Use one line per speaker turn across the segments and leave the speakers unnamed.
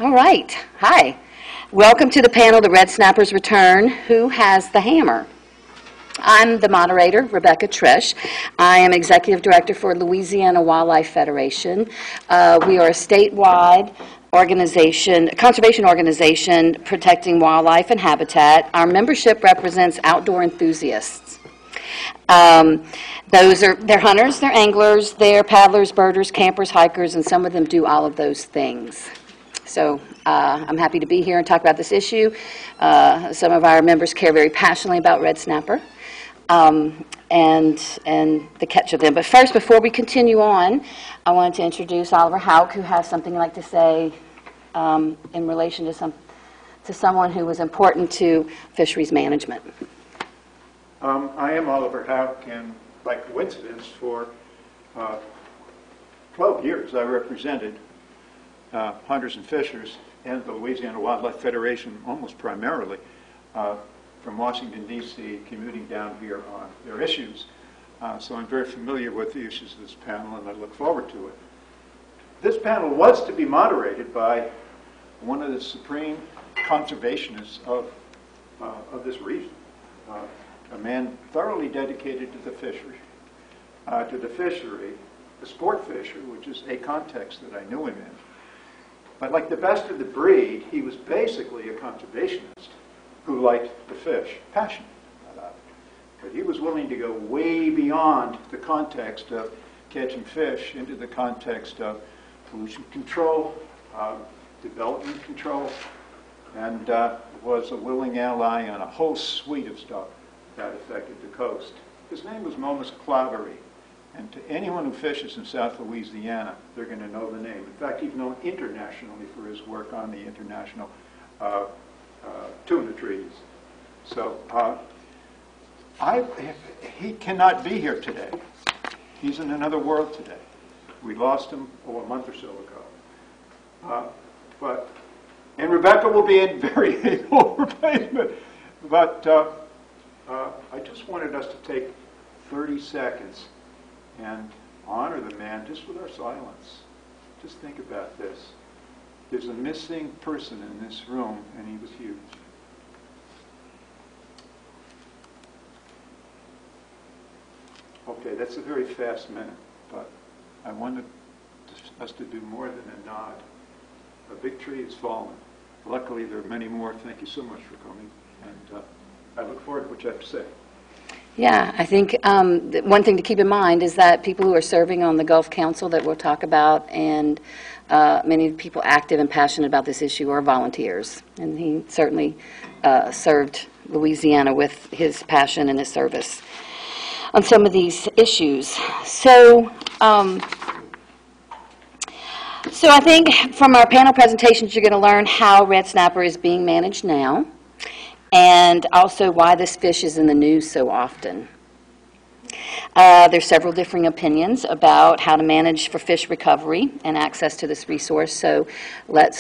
All right. Hi. Welcome to the panel, The Red Snappers Return. Who has the hammer? I'm the moderator, Rebecca Trish. I am Executive Director for Louisiana Wildlife Federation. We are a statewide organization, conservation organization protecting wildlife and habitat. Our membership represents outdoor enthusiasts. They're hunters, they're anglers, they're paddlers, birders, campers, hikers, and some of them do all of those things. So I'm happy to be here and talk about this issue. Some of our members care very passionately about red snapper and the catch of them. But first, before we continue on, I wanted to introduce Oliver Hauk, who has something he'd like to say in relation to someone who was important to fisheries management.
I am Oliver Hauk, and by coincidence, for 12 years I represented hunters and fishers and the Louisiana Wildlife Federation, almost primarily, from Washington, D.C., commuting down here on their issues. So I'm very familiar with the issues of this panel, and I look forward to it. This panel was to be moderated by one of the supreme conservationists of this region, a man thoroughly dedicated to the fishery, the sport fishery, which is a context that I knew him in. But like the best of the breed, he was basically a conservationist who liked the fish, passionate about it. But he was willing to go way beyond the context of catching fish into the context of pollution control, development control, and was a willing ally on a whole suite of stuff that affected the coast. His name was Momus Claverie. And to anyone who fishes in South Louisiana, they're going to know the name. In fact, he's known internationally for his work on the international tuna treaties. So he cannot be here today. He's in another world today. We lost him a month or so ago. And Rebecca will be in very able replacement. But I just wanted us to take 30 seconds and honor the man just with our silence. Just think about this. There's a missing person in this room, and he was huge. Okay, that's a very fast minute, but I wanted us to do more than a nod. A big tree has fallen. Luckily, there are many more. Thank you so much for coming, and I look forward to what you have to say.
Yeah, I think one thing to keep in mind is that people who are serving on the Gulf Council that we'll talk about, and many of the people active and passionate about this issue are volunteers. And he certainly served Louisiana with his passion and his service on some of these issues. So I think from our panel presentations, you're going to learn how red snapper is being managed now, and also why this fish is in the news so often. There's several differing opinions about how to manage for fish recovery and access to this resource. So let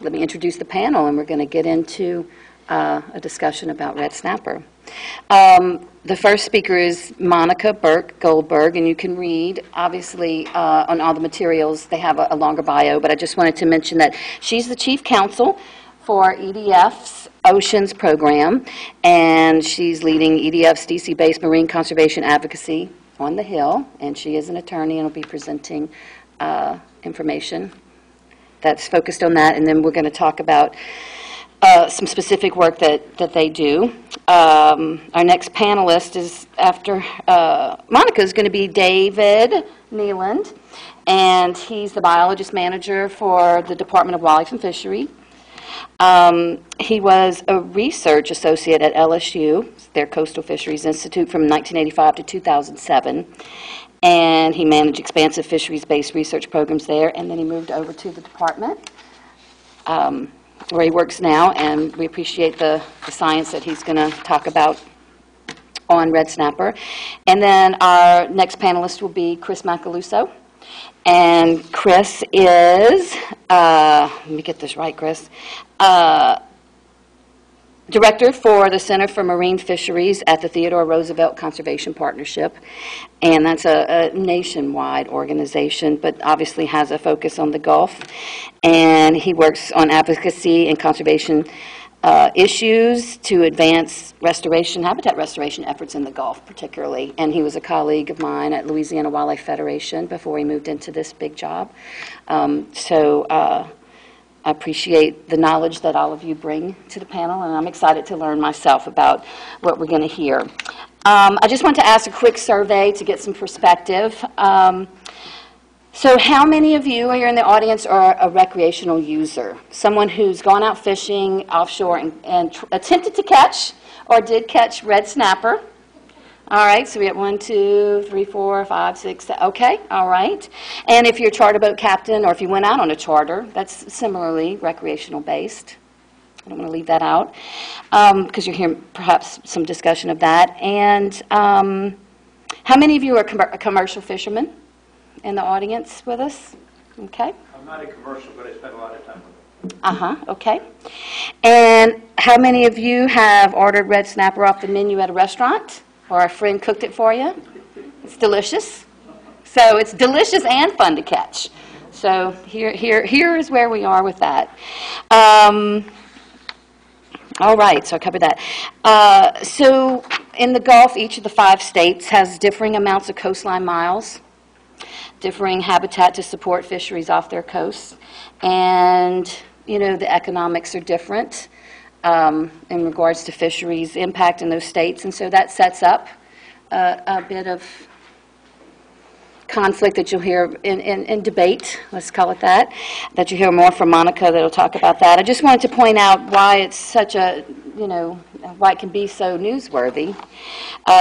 me introduce the panel, and we're going to get into a discussion about red snapper. The first speaker is Monica Burke Goldberg, and you can read, obviously, on all the materials. They have a longer bio, but I just wanted to mention that she's the chief counsel for EDF's Oceans program, and she's leading EDF's DC-based marine conservation advocacy on the Hill, and she is an attorney and will be presenting information that's focused on that, and then we're going to talk about some specific work that they do. Our next panelist is after Monica is going to be David Nealand, and he's the biologist manager for the Department of Wildlife and Fishery. He was a research associate at LSU, their Coastal Fisheries Institute, from 1985 to 2007. And he managed expansive fisheries-based research programs there. And then he moved over to the department where he works now. And we appreciate the science that he's going to talk about on red snapper. And then our next panelist will be Chris Macaluso. And Chris is, let me get this right, Chris, director for the Center for Marine Fisheries at the Theodore Roosevelt Conservation Partnership, and that's a nationwide organization, but obviously has a focus on the Gulf. And he works on advocacy and conservation issues to advance habitat restoration efforts in the Gulf particularly. And he was a colleague of mine at Louisiana Wildlife Federation before he moved into this big job. I appreciate the knowledge that all of you bring to the panel, and I'm excited to learn myself about what we're going to hear. I just want to ask a quick survey to get some perspective. So how many of you here in the audience are a recreational user? Someone who's gone out fishing offshore and attempted to catch or did catch red snapper? All right, so we have 1, 2, 3, 4, 5, 6, okay, all right. And if you're a charter boat captain or if you went out on a charter, that's similarly recreational based. I don't want to leave that out because you'll hear perhaps some discussion of that. And how many of you are commercial fishermen in the audience with us? Okay.
I'm not a commercial, but I spend a lot of time with it.
Okay. And how many of you have ordered red snapper off the menu at a restaurant? Or a friend cooked it for you? It's delicious. So it's delicious and fun to catch. So here is where we are with that. All right, so I covered that. So in the Gulf, each of the 5 states has differing amounts of coastline miles, differing habitat to support fisheries off their coasts. And, you know, the economics are different in regards to fisheries impact in those states. And so that sets up a bit of conflict that you'll hear in debate, let's call it that you'll hear more from Monica that'll talk about that. I just wanted to point out why it's such a, you know, why it can be so newsworthy.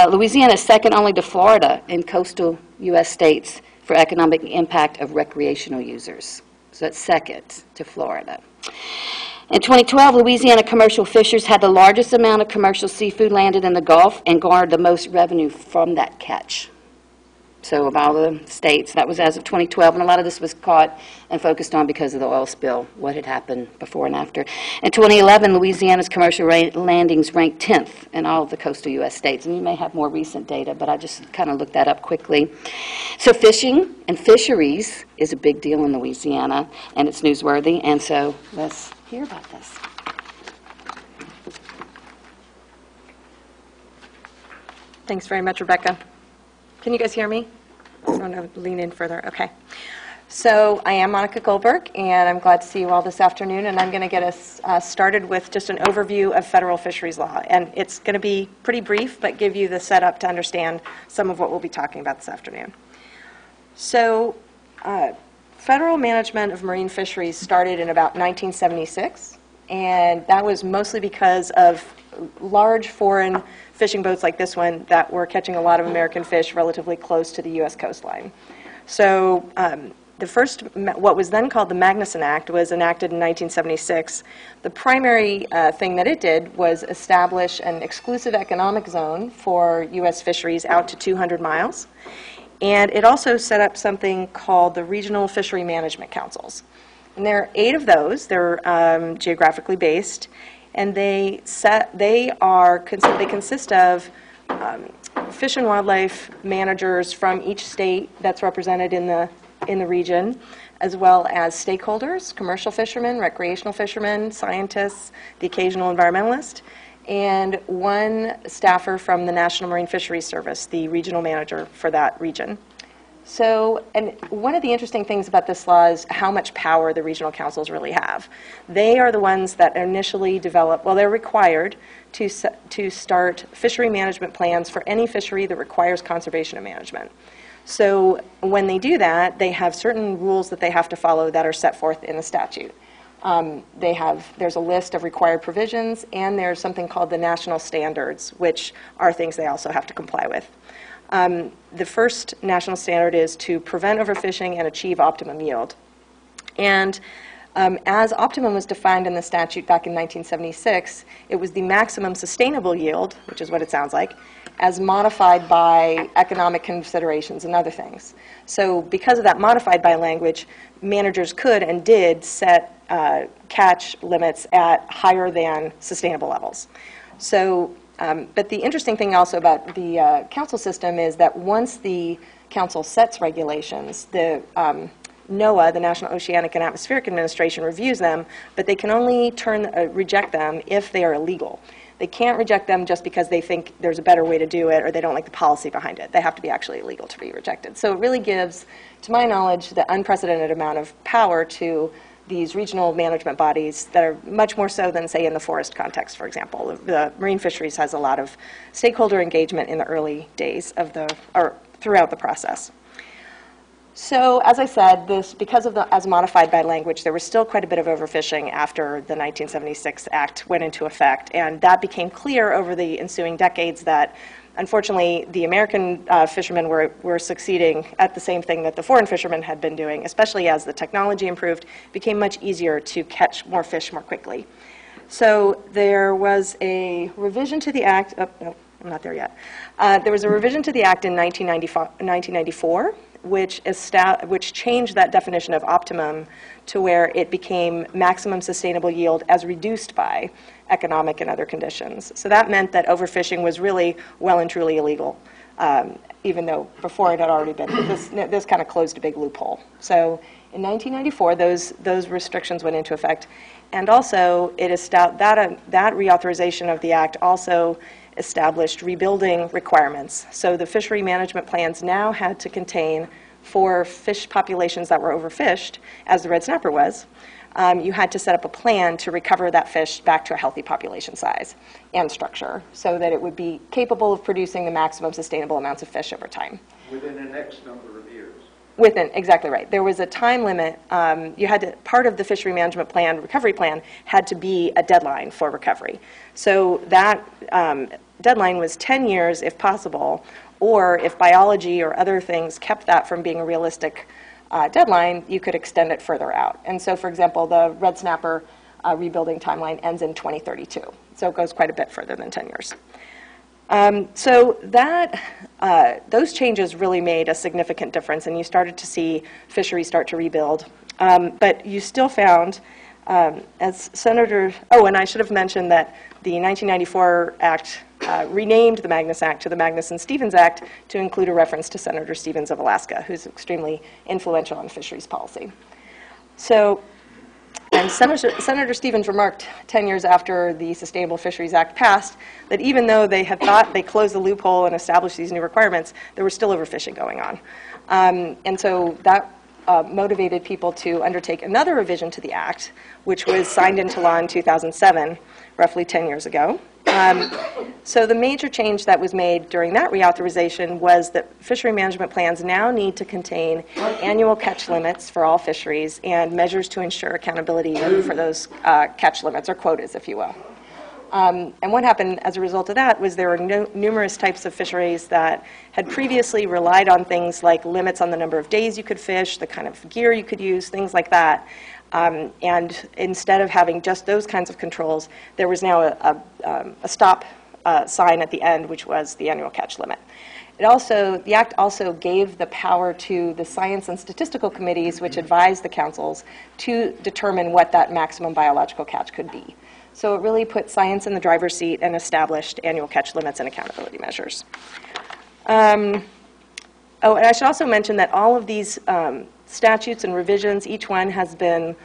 Louisiana is second only to Florida in coastal U.S. states for economic impact of recreational users. So it's second to Florida. In 2012, Louisiana commercial fishers had the largest amount of commercial seafood landed in the Gulf and garnered the most revenue from that catch. So of all the states, that was as of 2012, and a lot of this was caught and focused on because of the oil spill, what had happened before and after. In 2011, Louisiana's commercial landings ranked 10th in all of the coastal U.S. states, and you may have more recent data, but I just kind of looked that up quickly. So fishing and fisheries is a big deal in Louisiana, and it's newsworthy, and so let's hear about this.
Thanks very much, Rebecca. Can you guys hear me? I want to lean in further. Okay. So I am Monica Goldberg, and I'm glad to see you all this afternoon, and I'm going to get us started with just an overview of federal fisheries law. And it's going to be pretty brief, but give you the setup to understand some of what we'll be talking about this afternoon. So federal management of marine fisheries started in about 1976, and that was mostly because of large foreign fishing boats like this one that were catching a lot of American fish relatively close to the U.S. coastline. So the first, what was then called the Magnuson Act, was enacted in 1976. The primary thing that it did was establish an exclusive economic zone for U.S. fisheries out to 200 miles. And it also set up something called the Regional Fishery Management Councils. And there are 8 of those. They're geographically based. And they consist of fish and wildlife managers from each state that's represented in the region, as well as stakeholders, commercial fishermen, recreational fishermen, scientists, the occasional environmentalist, and 1 staffer from the National Marine Fisheries Service, the regional manager for that region. So, and one of the interesting things about this law is how much power the regional councils really have. They are the ones that initially develop, well, they're required to start fishery management plans for any fishery that requires conservation and management. So when they do that, they have certain rules that they have to follow that are set forth in the statute. There's a list of required provisions, and there's something called the national standards, which are things they also have to comply with. The first national standard is to prevent overfishing and achieve optimum yield. And as optimum was defined in the statute back in 1976, it was the maximum sustainable yield, which is what it sounds like, as modified by economic considerations and other things. So because of that modified by language, managers could and did set catch limits at higher than sustainable levels. So, but the interesting thing also about the council system is that once the council sets regulations, the NOAA, the National Oceanic and Atmospheric Administration, reviews them, but they can only reject them if they are illegal. They can't reject them just because they think there's a better way to do it or they don't like the policy behind it. They have to be actually illegal to be rejected. So it really gives, to my knowledge, the unprecedented amount of power to these regional management bodies that are much more so than, say, in the forest context, for example. The marine fisheries has a lot of stakeholder engagement in the early days of or throughout the process. So, as I said, because of the as modified by language, there was still quite a bit of overfishing after the 1976 Act went into effect, and that became clear over the ensuing decades that, unfortunately, the American fishermen were succeeding at the same thing that the foreign fishermen had been doing, especially as the technology improved. It became much easier to catch more fish more quickly. So there was a revision to the Act. Oh, no, I'm not there yet. There was a revision to the Act in 1994, which changed that definition of optimum to where it became maximum sustainable yield as reduced by economic and other conditions. So that meant that overfishing was really well and truly illegal, even though before it had already been. This kind of closed a big loophole. So in 1994, those restrictions went into effect, and also that reauthorization of the Act also established rebuilding requirements. So the fishery management plans now had to contain, for fish populations that were overfished, as the red snapper was, you had to set up a plan to recover that fish back to a healthy population size and structure so that it would be capable of producing the maximum sustainable amounts of fish over time.
Within an X number of years.
Exactly right. There was a time limit. Part of the fishery management plan, recovery plan, had to be a deadline for recovery. So that deadline was 10 years if possible, or if biology or other things kept that from being a realistic deadline, you could extend it further out. And so, for example, the red snapper rebuilding timeline ends in 2032. So it goes quite a bit further than 10 years. So those changes really made a significant difference, and you started to see fisheries start to rebuild. But you still found, as Senator, and I should have mentioned that the 1994 Act renamed the Magnus Act to the Magnuson-Stevens Act to include a reference to Senator Stevens of Alaska, who's extremely influential on fisheries policy. So, and Senator Stevens remarked 10 years after the Sustainable Fisheries Act passed that even though they had thought they closed the loophole and established these new requirements, there was still overfishing going on. And so that motivated people to undertake another revision to the Act, which was signed into law in 2007, roughly 10 years ago. So the major change that was made during that reauthorization was that fishery management plans now need to contain annual catch limits for all fisheries and measures to ensure accountability for those catch limits, or quotas, if you will. And what happened as a result of that was there were numerous types of fisheries that had previously relied on things like limits on the number of days you could fish, the kind of gear you could use, things like that. And instead of having just those kinds of controls, there was now a stop sign at the end, which was the annual catch limit. The Act also gave the power to the science and statistical committees, which advised the councils, to determine what that maximum biological catch could be. So it really put science in the driver's seat and established annual catch limits and accountability measures. And I should also mention that all of these statutes and revisions, each one has been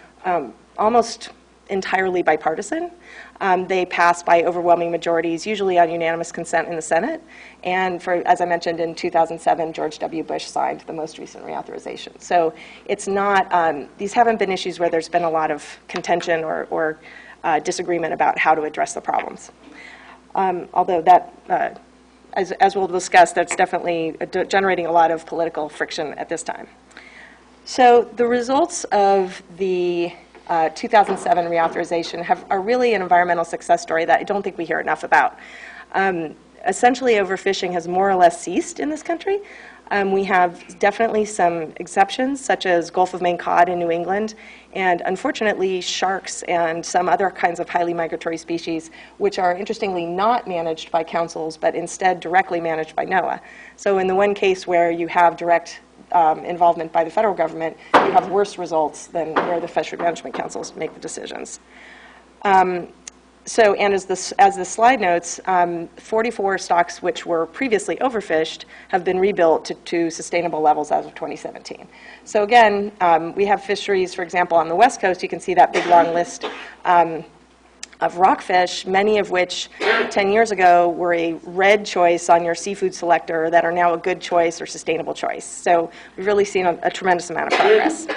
almost entirely bipartisan. They pass by overwhelming majorities, usually on unanimous consent in the Senate. And as I mentioned, in 2007, George W. Bush signed the most recent reauthorization. So it's not, these haven't been issues where there's been a lot of contention or disagreement about how to address the problems. Although that, as we'll discuss, that's definitely generating a lot of political friction at this time. So the results of the 2007 reauthorization are really an environmental success story that I don't think we hear enough about. Essentially, overfishing has more or less ceased in this country. We have definitely some exceptions, such as Gulf of Maine cod in New England, and unfortunately sharks and some other kinds of highly migratory species, which are interestingly not managed by councils, but instead directly managed by NOAA. So in the one case where you have direct involvement by the federal government, you have worse results than where the fishery management councils make the decisions. So, and as the slide notes, 44 stocks which were previously overfished have been rebuilt to sustainable levels as of 2017. So again, we have fisheries, for example, on the West Coast. You can see that big long list of rockfish, many of which 10 years ago were a red choice on your seafood selector that are now a good choice or sustainable choice. So we've really seen a tremendous amount of progress.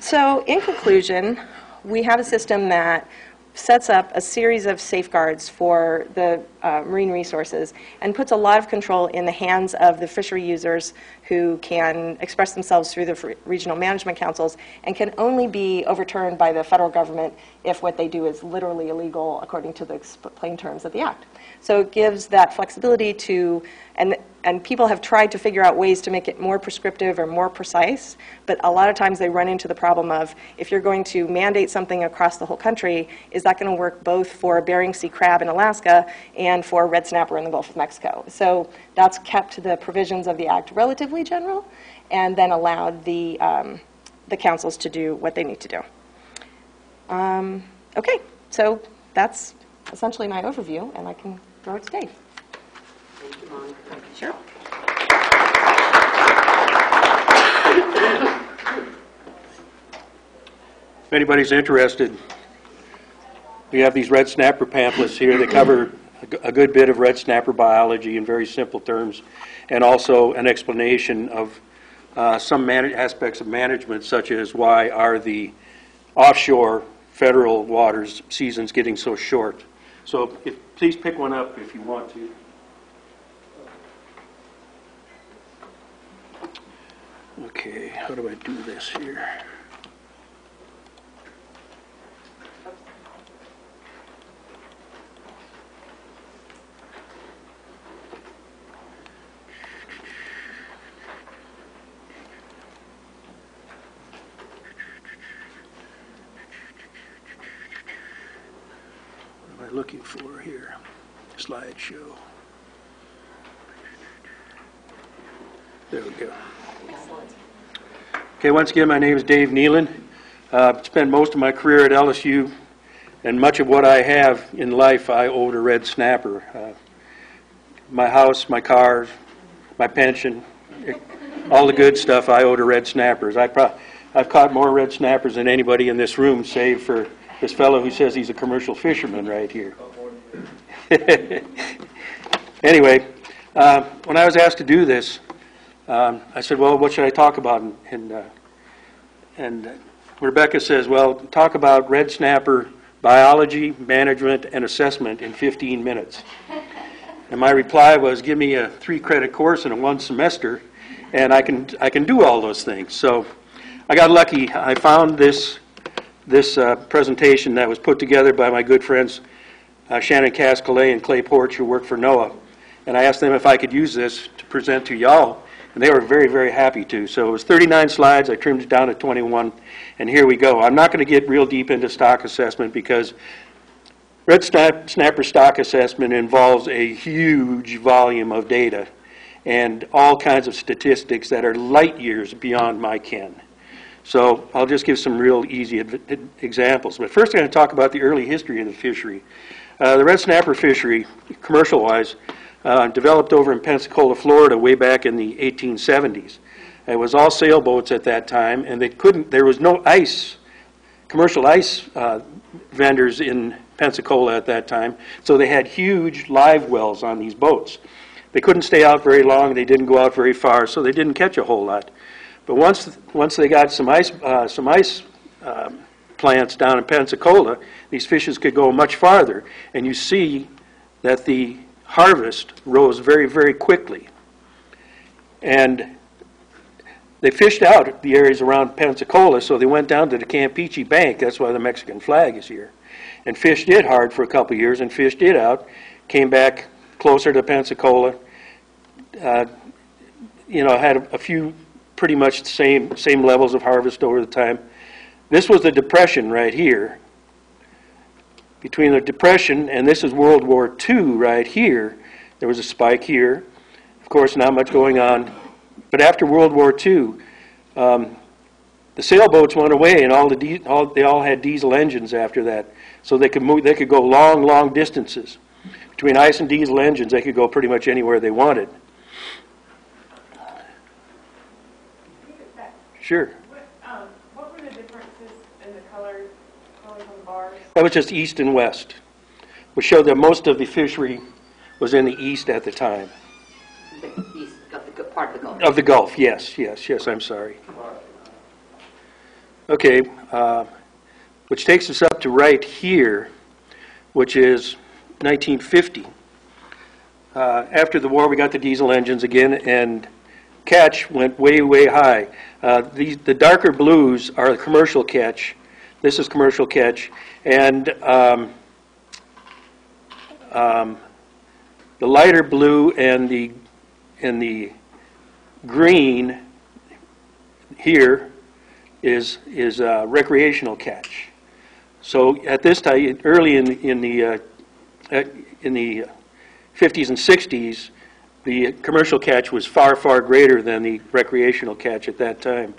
So in conclusion, we have a system that sets up a series of safeguards for the marine resources and puts a lot of control in the hands of the fishery users who can express themselves through the regional management councils and can only be overturned by the federal government if what they do is literally illegal according to the plain terms of the Act. So it gives that flexibility to, and people have tried to figure out ways to make it more prescriptive or more precise, but a lot of times they run into the problem of, if you're going to mandate something across the whole country, is that going to work both for Bering Sea crab in Alaska and for red snapper in the Gulf of Mexico? So that's kept the provisions of the Act relatively general and then allowed the councils to do what they need to do. Okay, so that's essentially my overview, and I can throw it to Dave.
Thank you, Monica.
Sure.
If anybody's interested, we have these red snapper pamphlets here that cover a good bit of red snapper biology in very simple terms, and also an explanation of some aspects of management, such as why are the offshore federal waters seasons getting so short. So please pick one up if you want to. Okay, how do I do this here? What am I looking for here? Slideshow. There we go. Okay, once again, my name is Dave Nealon. Spent most of my career at LSU, and much of what I have in life I owe to red snapper. My house, my cars, my pension, all the good stuff I owe to red snappers. I've caught more red snappers than anybody in this room, save for this fellow who says he's a commercial fisherman right here. Anyway, when I was asked to do this, I said, well, what should I talk about? And Rebecca says, well, talk about red snapper biology, management, and assessment in 15 minutes. And my reply was, give me a 3-credit course in a 1 semester, and I can do all those things. So I got lucky. I found this presentation that was put together by my good friends Shannon Cascolet and Clay Porch, who work for NOAA. And I asked them if I could use this to present to y'all, and they were very, very happy to. So it was 39 slides. I trimmed it down to 21, and here we go. I'm not going to get real deep into stock assessment because red snapper stock assessment involves a huge volume of data and all kinds of statistics that are light years beyond my ken. So I'll just give some real easy examples. But first I'm going to talk about the early history of the fishery. The red snapper fishery, commercial-wise, developed over in Pensacola, Florida, way back in the 1870s. It was all sailboats at that time, and there was no ice, commercial ice vendors in Pensacola at that time, so they had huge live wells on these boats. They couldn't stay out very long, they didn't go out very far, so they didn't catch a whole lot. But once they got some ice plants down in Pensacola, these fishes could go much farther, and you see that the harvest rose very, very quickly. And they fished out the areas around Pensacola, so they went down to the Campeche Bank, that's why the Mexican flag is here, and fished it hard for a couple of years and fished it out, came back closer to Pensacola, had a few pretty much the same levels of harvest over the time. This was the Depression right here. Between the Depression and this is World War II right here, there was a spike here. Of course, not much going on but after World War II, the sailboats went away, and they all had diesel engines after that, so they could go long distances. Between ice and diesel engines, they could go pretty much anywhere they wanted. Sure.
What were the differences in the colors on the bars?
That was just east and west, which showed that most of the fishery was in the east at the time.
The east, the part of the Gulf.
Of the Gulf, yes, I'm sorry. Okay, which takes us up to right here, which is 1950. After the war, we got the diesel engines again, and catch went way high. The darker blues are the commercial catch. This is commercial catch, and the lighter blue and the green here is recreational catch. So at this time, early in the 50s and 60s, the commercial catch was far greater than the recreational catch at that time.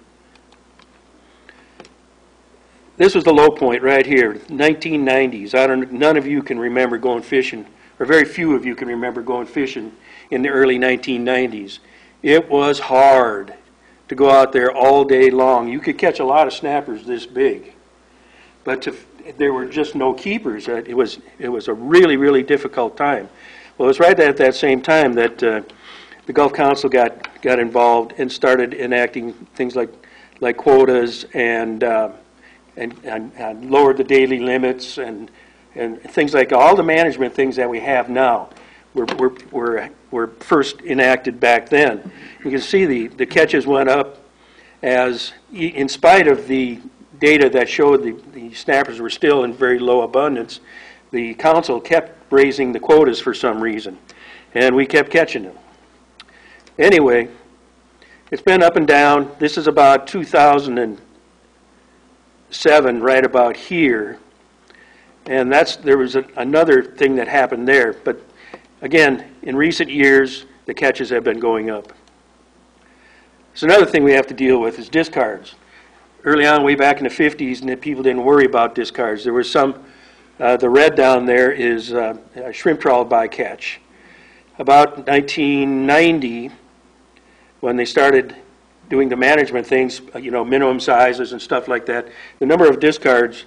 This was the low point right here, 1990s. None of you can remember going fishing, or very few of you can remember going fishing in the early 1990s. It was hard to go out there all day long. You could catch a lot of snappers this big, but there were just no keepers. It was a really difficult time. Well, it was right at that same time that the Gulf Council got involved and started enacting things like quotas and lowered the daily limits and things like all the management things that we have now were first enacted back then. You can see the catches went up as, in spite of the data that showed the snappers were still in very low abundance, the council kept raising the quotas for some reason, and we kept catching them. Anyway, it's been up and down. This is about 2007, right about here, and there was another thing that happened there. But again, in recent years, the catches have been going up. So another thing we have to deal with is discards. Early on, way back in the 50s, and people didn't worry about discards. There was some. The red down there is shrimp trawl bycatch. About 1990, when they started doing the management things, minimum sizes and stuff like that, the number of discards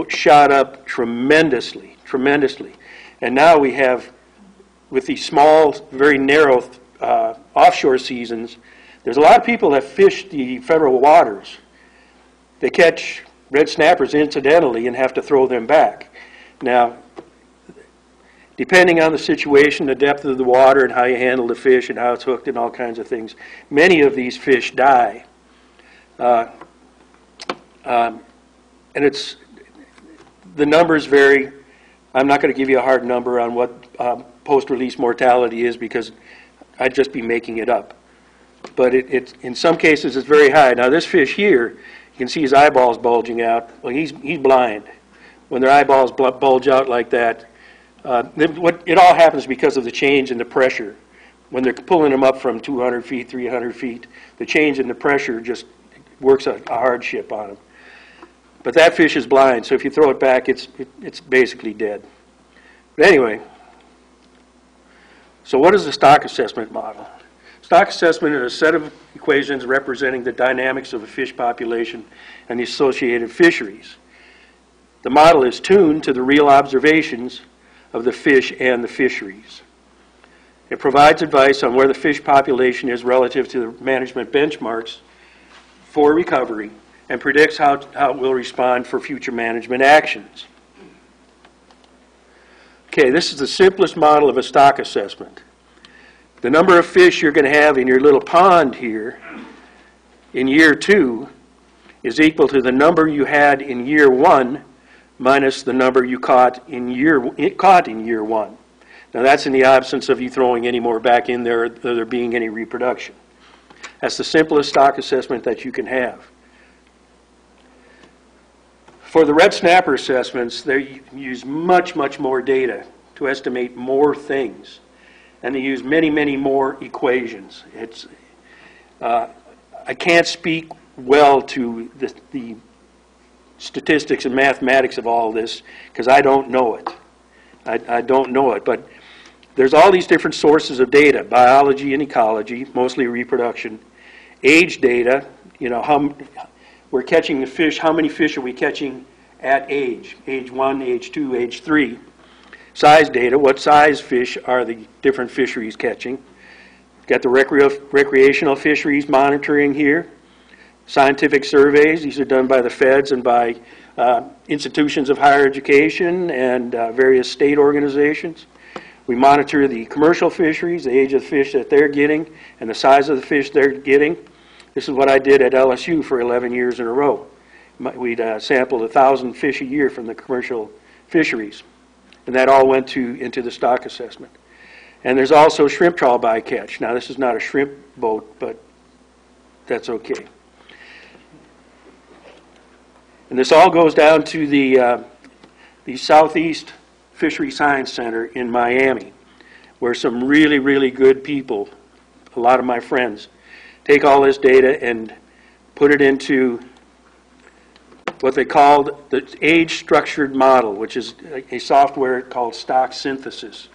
shot up tremendously. And now we have, with these small, very narrow offshore seasons, there's a lot of people that fish the federal waters. They catch red snappers incidentally and have to throw them back. Now, depending on the situation, the depth of the water, and how you handle the fish, and how it's hooked, and all kinds of things, many of these fish die. And the numbers vary. I'm not going to give you a hard number on what post-release mortality is, because I'd just be making it up. But in some cases, it's very high. Now, this fish here, you can see his eyeballs bulging out. Well, he's blind. When their eyeballs bulge out like that, it all happens because of the change in the pressure. When they're pulling them up from 200 feet, 300 feet, the change in the pressure just works a hardship on them. But that fish is blind, so if you throw it back, it's basically dead. But anyway, so what is the stock assessment model? Stock assessment is a set of equations representing the dynamics of a fish population and the associated fisheries. The model is tuned to the real observations of the fish and the fisheries. It provides advice on where the fish population is relative to the management benchmarks for recovery and predicts how it will respond for future management actions. Okay, this is the simplest model of a stock assessment. The number of fish you're going to have in your little pond here in year 2 is equal to the number you had in year 1 minus the number you caught in year 1. Now that's in the absence of you throwing any more back in there or there being any reproduction. That's the simplest stock assessment that you can have. For the red snapper assessments, they use much more data to estimate more things, and they use many more equations. I can't speak well to the statistics and mathematics of all this because I don't know it. I don't know it, but there's all these different sources of data, biology and ecology, mostly reproduction, age data, you know, how we're catching the fish, how many fish are we catching at age 1, age 2, age 3, size data, what size fish are the different fisheries catching. Got the recreational fisheries monitoring here, scientific surveys, these are done by the feds and by institutions of higher education and various state organizations. We monitor the commercial fisheries, the age of the fish that they're getting, and the size of the fish they're getting. This is what I did at LSU for 11 years in a row. We'd sampled 1,000 fish a year from the commercial fisheries, and that all went into the stock assessment. And there's also shrimp trawl bycatch. Now, this is not a shrimp boat, but that's okay. And this all goes down to the Southeast Fishery Science Center in Miami, where some really, really good people, a lot of my friends, take all this data and put it into what they called the age-structured model, which is a software called stock synthesis.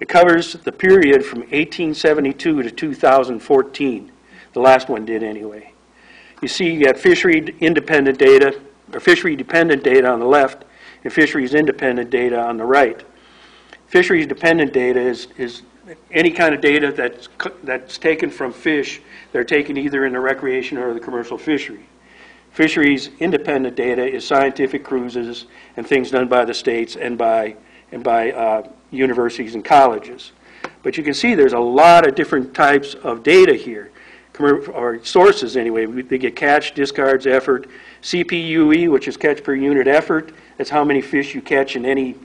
It covers the period from 1872 to 2014. The last one did anyway. You see you got fishery-independent data, or fishery-dependent data on the left, and fisheries-independent data on the right. Fisheries-dependent data is any kind of data that's taken from fish that are taken either in the recreation or the commercial fishery. Fisheries-independent data is scientific cruises and things done by the states and by universities and colleges. But you can see there's a lot of different types of data here, or sources anyway. They get catch, discards, effort, CPUE, which is catch per unit effort. That's how many fish you catch in any,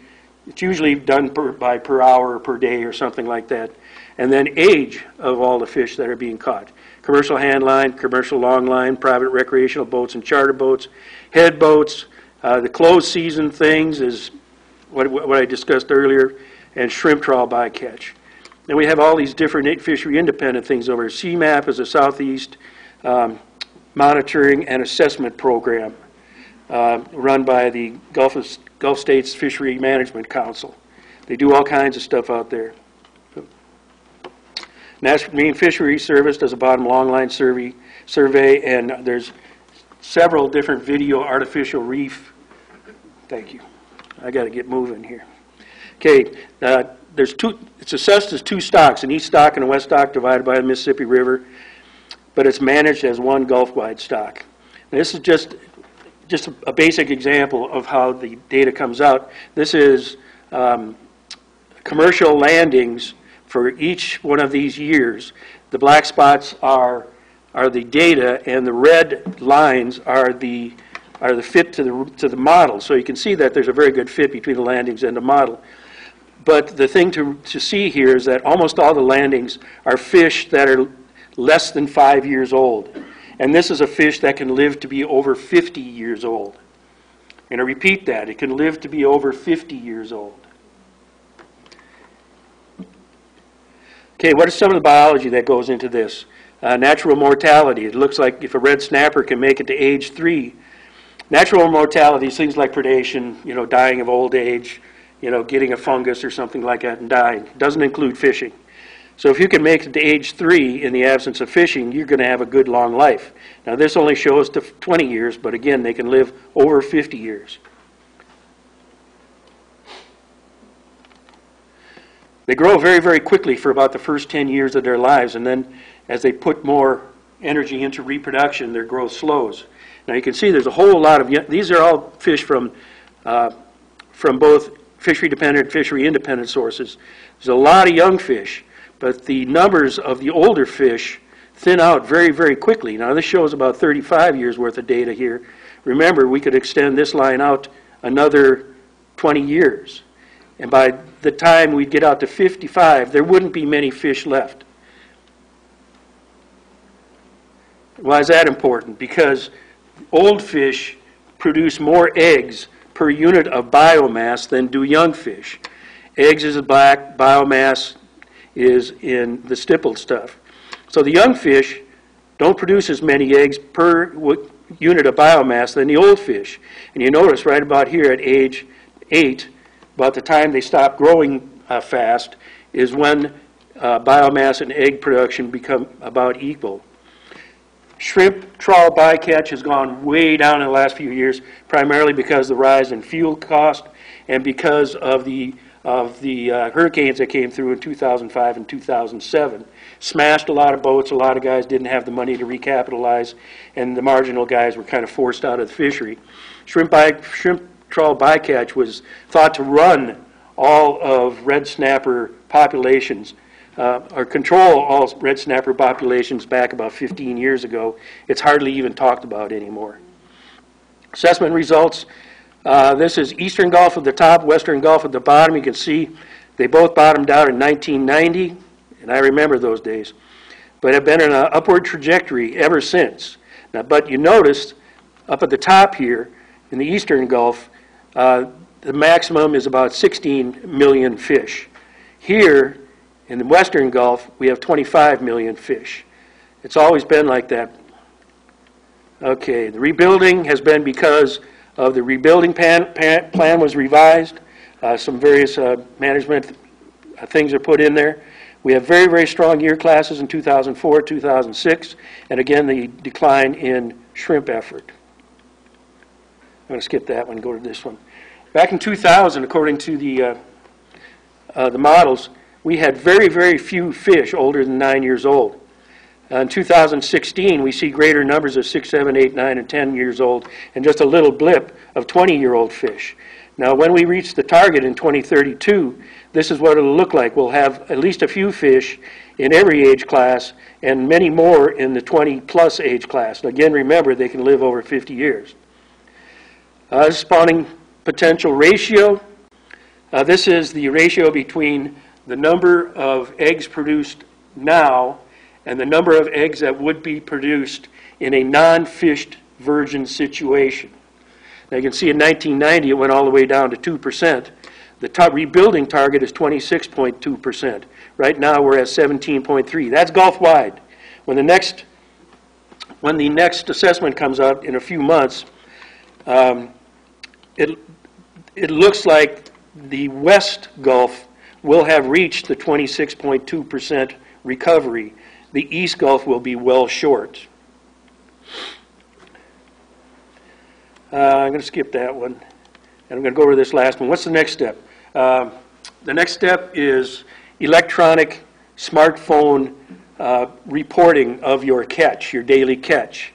it's usually done by per hour or per day or something like that. And then age of all the fish that are being caught. Commercial hand line, commercial long line, private recreational boats and charter boats, head boats, the closed season things is what I discussed earlier, and shrimp trawl bycatch. And we have all these different fishery independent things over here. CMAP is a Southeast monitoring and assessment program run by the Gulf States Fishery Management Council. They do all kinds of stuff out there. National Marine Fisheries Service does a bottom longline survey, and there's several different video artificial reef. Thank you. I got to get moving here. Okay, there's two. It's assessed as two stocks, an east stock and a west stock divided by the Mississippi River, but it's managed as one Gulf-wide stock. Now, this is just a basic example of how the data comes out. This is commercial landings for each one of these years. The black spots are the data, and the red lines are the fit to the model. So you can see that there's a very good fit between the landings and the model. But the thing to see here is that almost all the landings are fish that are less than 5 years old. And this is a fish that can live to be over 50 years old. And I repeat that, it can live to be over 50 years old. Okay, what is some of the biology that goes into this? Natural mortality. It looks like if a red snapper can make it to age 3, natural mortality is things like predation, you know, dying of old age, you know, getting a fungus or something like that and dying. It doesn't include fishing. So if you can make it to age 3 in the absence of fishing, you're going to have a good long life. Now this only shows to 20 years, but again, they can live over 50 years. They grow very, very quickly for about the first 10 years of their lives, and then as they put more energy into reproduction, their growth slows. Now you can see there's a whole lot of, these are all fish from both fishery-dependent, fishery-independent sources. There's a lot of young fish, but the numbers of the older fish thin out very, very quickly. Now this shows about 35 years worth of data here. Remember, we could extend this line out another 20 years. And by the time we'd get out to 55, there wouldn't be many fish left. Why is that important? Because old fish produce more eggs per unit of biomass than do young fish. Eggs is black, biomass is in the stippled stuff. So the young fish don't produce as many eggs per unit of biomass than the old fish. And you notice right about here at age 8, about the time they stop growing fast, is when biomass and egg production become about equal. Shrimp trawl bycatch has gone way down in the last few years, primarily because of the rise in fuel cost and because of the hurricanes that came through in 2005 and 2007. Smashed a lot of boats. A lot of guys didn't have the money to recapitalize, and the marginal guys were kind of forced out of the fishery. Shrimp trawl bycatch was thought to run all of red snapper populations, or control all red snapper populations back about 15 years ago. It's hardly even talked about anymore. Assessment results. This is Eastern Gulf at the top, Western Gulf at the bottom. You can see they both bottomed out in 1990, and I remember those days, but have been in an upward trajectory ever since. Now, but you noticed up at the top here in the Eastern Gulf, the maximum is about 16 million fish. Here in the Western Gulf, we have 25 million fish. It's always been like that. Okay, the rebuilding has been because of the rebuilding plan was revised. Some various management things are put in there. We have very, very strong year classes in 2004, 2006, and again the decline in shrimp effort. I'm going to skip that one and go to this one. Back in 2000, according to the models, we had very, very few fish older than 9 years old. In 2016, we see greater numbers of 6, 7, 8, 9, and 10 years old, and just a little blip of 20-year-old fish. Now, when we reach the target in 2032, this is what it'll look like. We'll have at least a few fish in every age class, and many more in the 20-plus age class. And again, remember, they can live over 50 years. Spawning potential ratio. This is the ratio between the number of eggs produced now and the number of eggs that would be produced in a non-fished virgin situation. Now you can see in 1990 it went all the way down to 2%. The rebuilding target is 26.2%. Right now we're at 17.3%. That's Gulf-wide. When the next assessment comes out in a few months, it looks like the West Gulf will have reached the 26.2% recovery. The East Gulf will be well short. I'm going to skip that one, and I'm going to go over this last one. What's the next step? The next step is electronic smartphone reporting of your catch, your daily catch.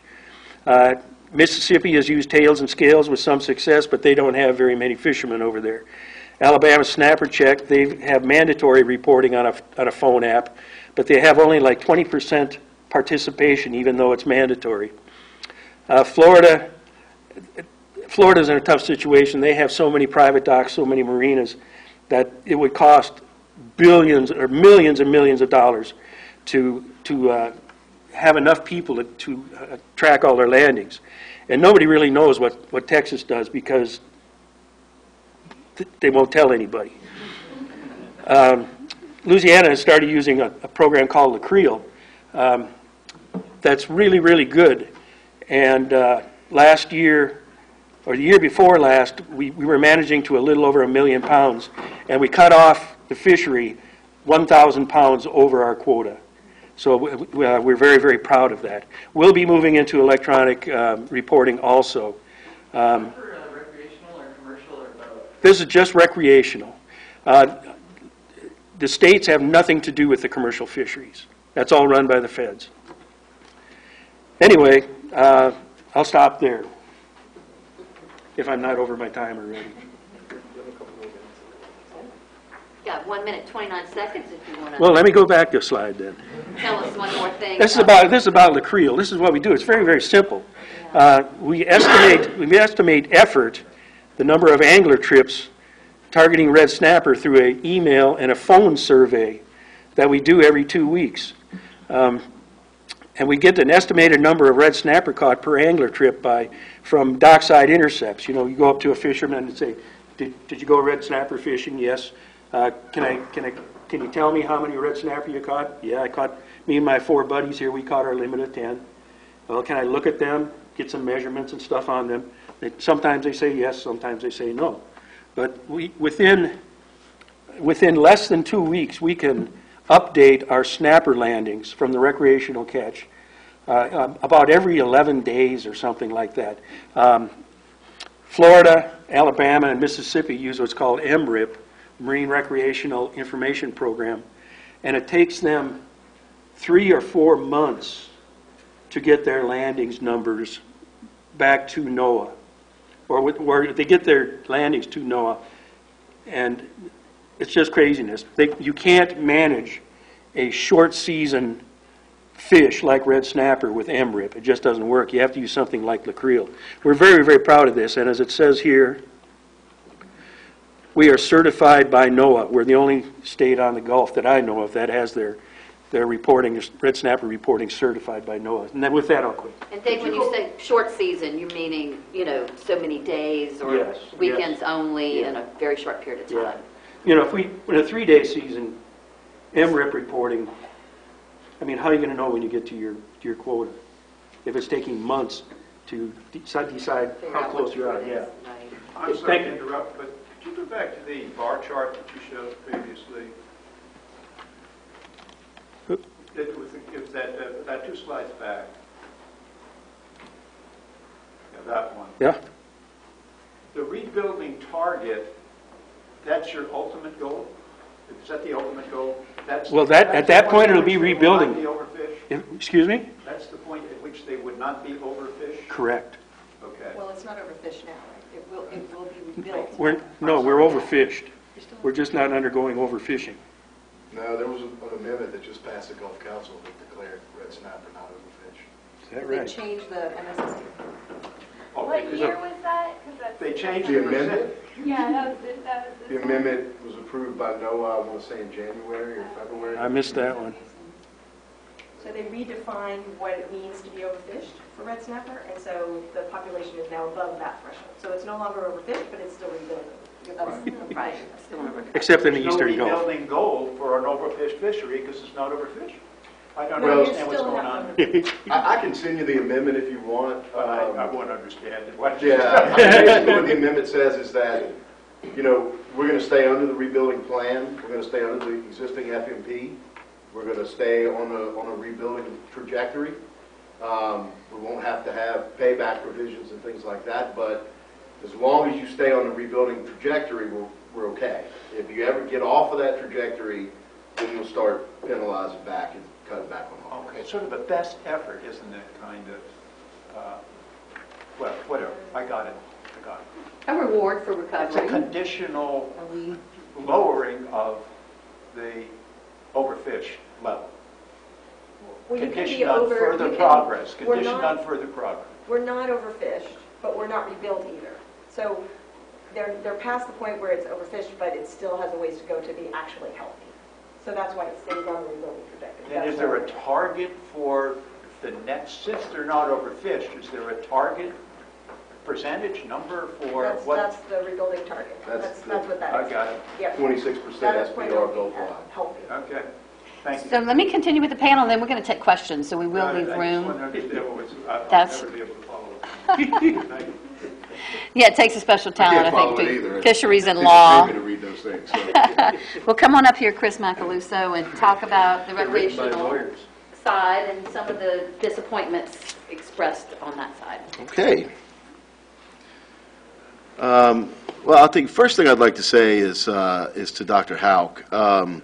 Mississippi has used tails and scales with some success, but they don't have very many fishermen over there. Alabama Snapper Check, they have mandatory reporting on a phone app, but they have only like 20% participation, even though it's mandatory. Florida's in a tough situation. They have so many private docks, so many marinas, that it would cost billions or millions and millions of dollars to have enough people to track all their landings. And nobody really knows what Texas does because they won't tell anybody. Louisiana has started using a program called La Creel that's really, really good. And last year, or the year before last, we were managing to a little over 1 million pounds, and we cut off the fishery 1,000 pounds over our quota. So we're very, very proud of that. We'll be moving into electronic reporting also.
For recreational or commercial or both?
This is just recreational. The states have nothing to do with the commercial fisheries. That's all run by the feds. Anyway, I'll stop there if I'm not over my time already.
Got 1 minute, 29 seconds if you want to
Well, let me go back to a slide then.
tell us one more thing.
This is about La Creel. This is what we do. It's very, very simple. We estimate effort, the number of angler trips targeting red snapper through an email and a phone survey that we do every 2 weeks. And we get an estimated number of red snapper caught per angler trip from dockside intercepts. You know, you go up to a fisherman and say, did you go red snapper fishing? Yes. Can you tell me how many red snapper you caught? Yeah, I caught, me and my 4 buddies here, we caught our limit of 10. Well, can I look at them, get some measurements and stuff on them? Sometimes they say yes, sometimes they say no. But within less than 2 weeks, we can update our snapper landings from the recreational catch about every 11 days or something like that. Florida, Alabama, and Mississippi use what's called MRIP, Marine Recreational Information Program, and it takes them 3 or 4 months to get their landings numbers back to NOAA, or they get their landings to NOAA, and it's just craziness. You can't manage a short season fish like red snapper with MRIP. It just doesn't work. You have to use something like LaCreel. We're very, very proud of this, and as it says here, we are certified by NOAA. We're the only state on the Gulf that I know of that has their reporting, red snapper reporting certified by NOAA. And then with that, I'll quit.
And Dave, when you say short season, you're meaning, so many days or
Yes,
weekends
yes.
only
Yeah.
in a very short period of time?
If we, in a 3-day season, MRIP reporting, I mean, how are you going to know when you get to your quota? If it's taking months to decide
Figure
how
out
close
what
you are,
it
yeah.
is, right.
I'm sorry
Thank
to
you.
interrupt, but could you go back to the bar chart that you showed previously? If that 2 slides back. Yeah, that one.
Yeah?
The rebuilding target, that's your ultimate goal? Is that the ultimate goal?
Well, at that point, it'll be rebuilding.
That's the point at which they will not be overfished?
Excuse me?
That's the point at which they would not be overfished?
Correct.
Okay.
Well, it's not overfished now, right? It will be rebuilt.
We're overfished. We're just not undergoing overfishing.
No, there was an amendment that just passed the Gulf Council that declared red snapper not overfished.
Is that
They
right?
changed the MSSD.
Okay,
What
'cause
year was that? 'Cause that's-
They changed
The
it.
amendment,
Yeah, that was it, that was
the
it.
amendment was approved by NOAA, I want to say in January or February.
I missed that one.
So they redefined what it means to be overfished for red snapper, and so the population is now above that threshold. So it's no longer overfished, but it's still rebuilding.
Right. I still want to
Except in the
There's no
eastern Gulf.
rebuilding goal for an overfished fishery because it's not overfished. I don't
No, you're
understand what's
still
going
not
on.
overfished.
I can send you the amendment if you want.
But I won't understand it. What-
Yeah, basically what the amendment says is that, we're going to stay under the rebuilding plan, we're going to stay under the existing FMP, we're going to stay on a rebuilding trajectory. We won't have to have payback provisions and things like that, but as long as you stay on the rebuilding trajectory, we're okay. If you ever get off of that trajectory, then you'll start penalizing back and cutting back on all.
Okay, sort of a best effort, isn't it, kind of? Well, whatever, I got it.
A reward for
It's a
recovery.
conditional lowering of the overfish level.
Well, you can be
Conditioned on
over-
further
you can-
progress,
we're
conditioned
not-
on further progress.
We're not overfished, but we're not rebuilt either. So they're past the point where it's overfished, but it still has a ways to go to be actually healthy. So that's why it stays on the rebuilding trajectory.
And is there a target for the next, since they're not overfished, is there a target percentage number for
That's
what?
the rebuilding target.
That's
That's what that
I
is.
got it.
Yep.
26%
That is when
SPR
it'll be
Gulf wide.
healthy.
Okay, thank you.
So let me continue with the panel, then we're going to take questions, so we will leave
I just
room.
want to understand what was, I'll
That's-
never be able to follow. Thank you.
Yeah, it takes a special talent, I
follow
think,
it
to
either.
fisheries and
It's
law.
a shame to read those things, so.
Well, come on up here, Chris Macaluso, and talk about the
They're written by
recreational
lawyers.
side and some of the disappointments expressed on that side.
Okay. Well, I think first thing I'd like to say is to Dr. Houck. I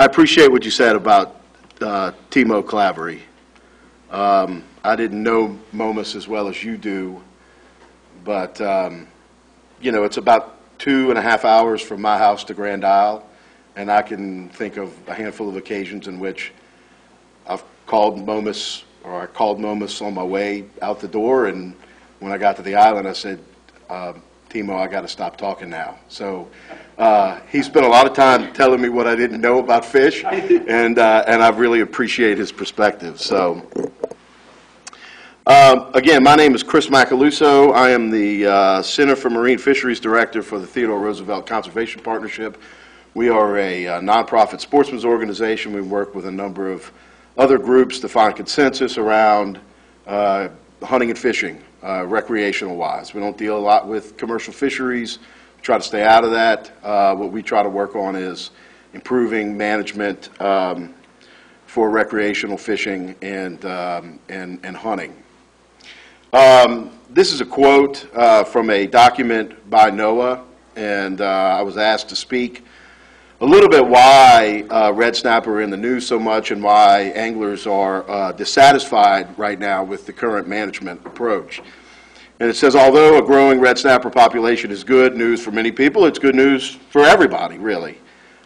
appreciate what you said about Timo Clavery. I didn't know Momus as well as you do, but it's about 2.5 hours from my house to Grand Isle, and I can think of a handful of occasions in which I've called Momus, or I called Momus on my way out the door, and when I got to the island, I said, Timo, I got to stop talking now. So he spent a lot of time telling me what I didn't know about fish, and I really appreciate his perspective. So again, my name is Chris Macaluso. I am the Center for Marine Fisheries Director for the Theodore Roosevelt Conservation Partnership. We are a nonprofit sportsman's organization. We work with a number of other groups to find consensus around hunting and fishing, recreational-wise. We don't deal a lot with commercial fisheries. We try to stay out of that. What we try to work on is improving management for recreational fishing and hunting. This is a quote from a document by NOAA, and I was asked to speak a little bit why red snapper are in the news so much and why anglers are dissatisfied right now with the current management approach. And it says, although a growing red snapper population is good news for many people, it's good news for everybody, really.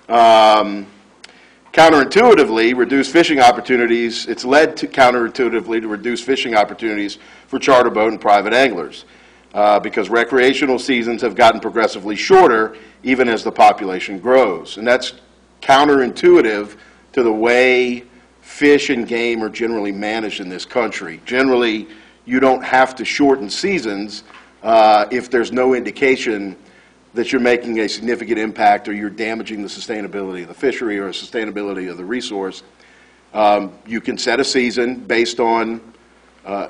Counterintuitively, reduced fishing opportunities, it's led to counterintuitively to reduce fishing opportunities for charter boat and private anglers because recreational seasons have gotten progressively shorter even as the population grows. And that's counterintuitive to the way fish and game are generally managed in this country. Generally, you don't have to shorten seasons if there's no indication that you're making a significant impact or you're damaging the sustainability of the fishery or the sustainability of the resource. You can set a season based on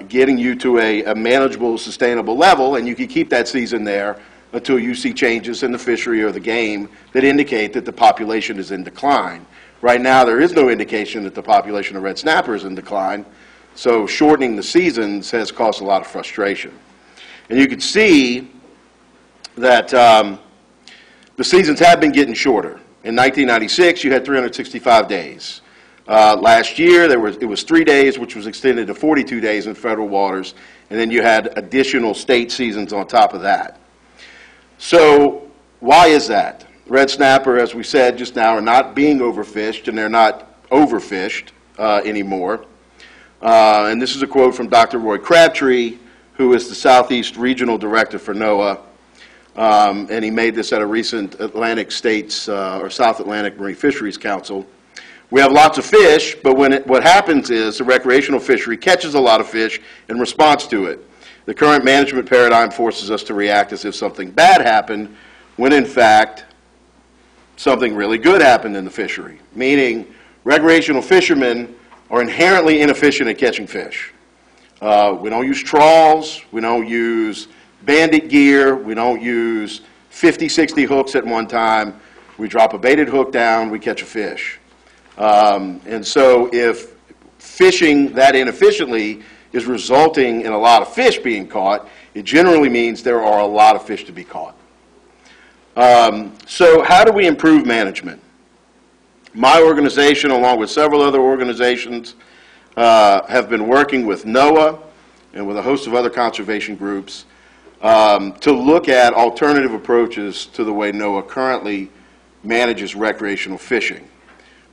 getting you to a manageable, sustainable level, and you can keep that season there until you see changes in the fishery or the game that indicate that the population is in decline. Right now, there is no indication that the population of red snapper is in decline, so shortening the seasons has caused a lot of frustration. And you can see that the seasons have been getting shorter. In 1996, you had 365 days. Last year, it was 3 days, which was extended to 42 days in federal waters, and then you had additional state seasons on top of that. So why is that? Red snapper, as we said just now, are not being overfished, and they're not overfished anymore. And this is a quote from Dr. Roy Crabtree, who is the Southeast Regional Director for NOAA. And he made this at a recent Atlantic States or South Atlantic Marine Fisheries Council. We have lots of fish, but what happens is the recreational fishery catches a lot of fish in response to it. The current management paradigm forces us to react as if something bad happened, when in fact something really good happened in the fishery, meaning recreational fishermen are inherently inefficient at catching fish. We don't use trawls, we don't use bandit gear, we don't use 50, 60 hooks at one time. We drop a baited hook down, we catch a fish. And so if fishing that inefficiently is resulting in a lot of fish being caught, it generally means there are a lot of fish to be caught. So how do we improve management? My organization, along with several other organizations, have been working with NOAA and with a host of other conservation groups to look at alternative approaches to the way NOAA currently manages recreational fishing.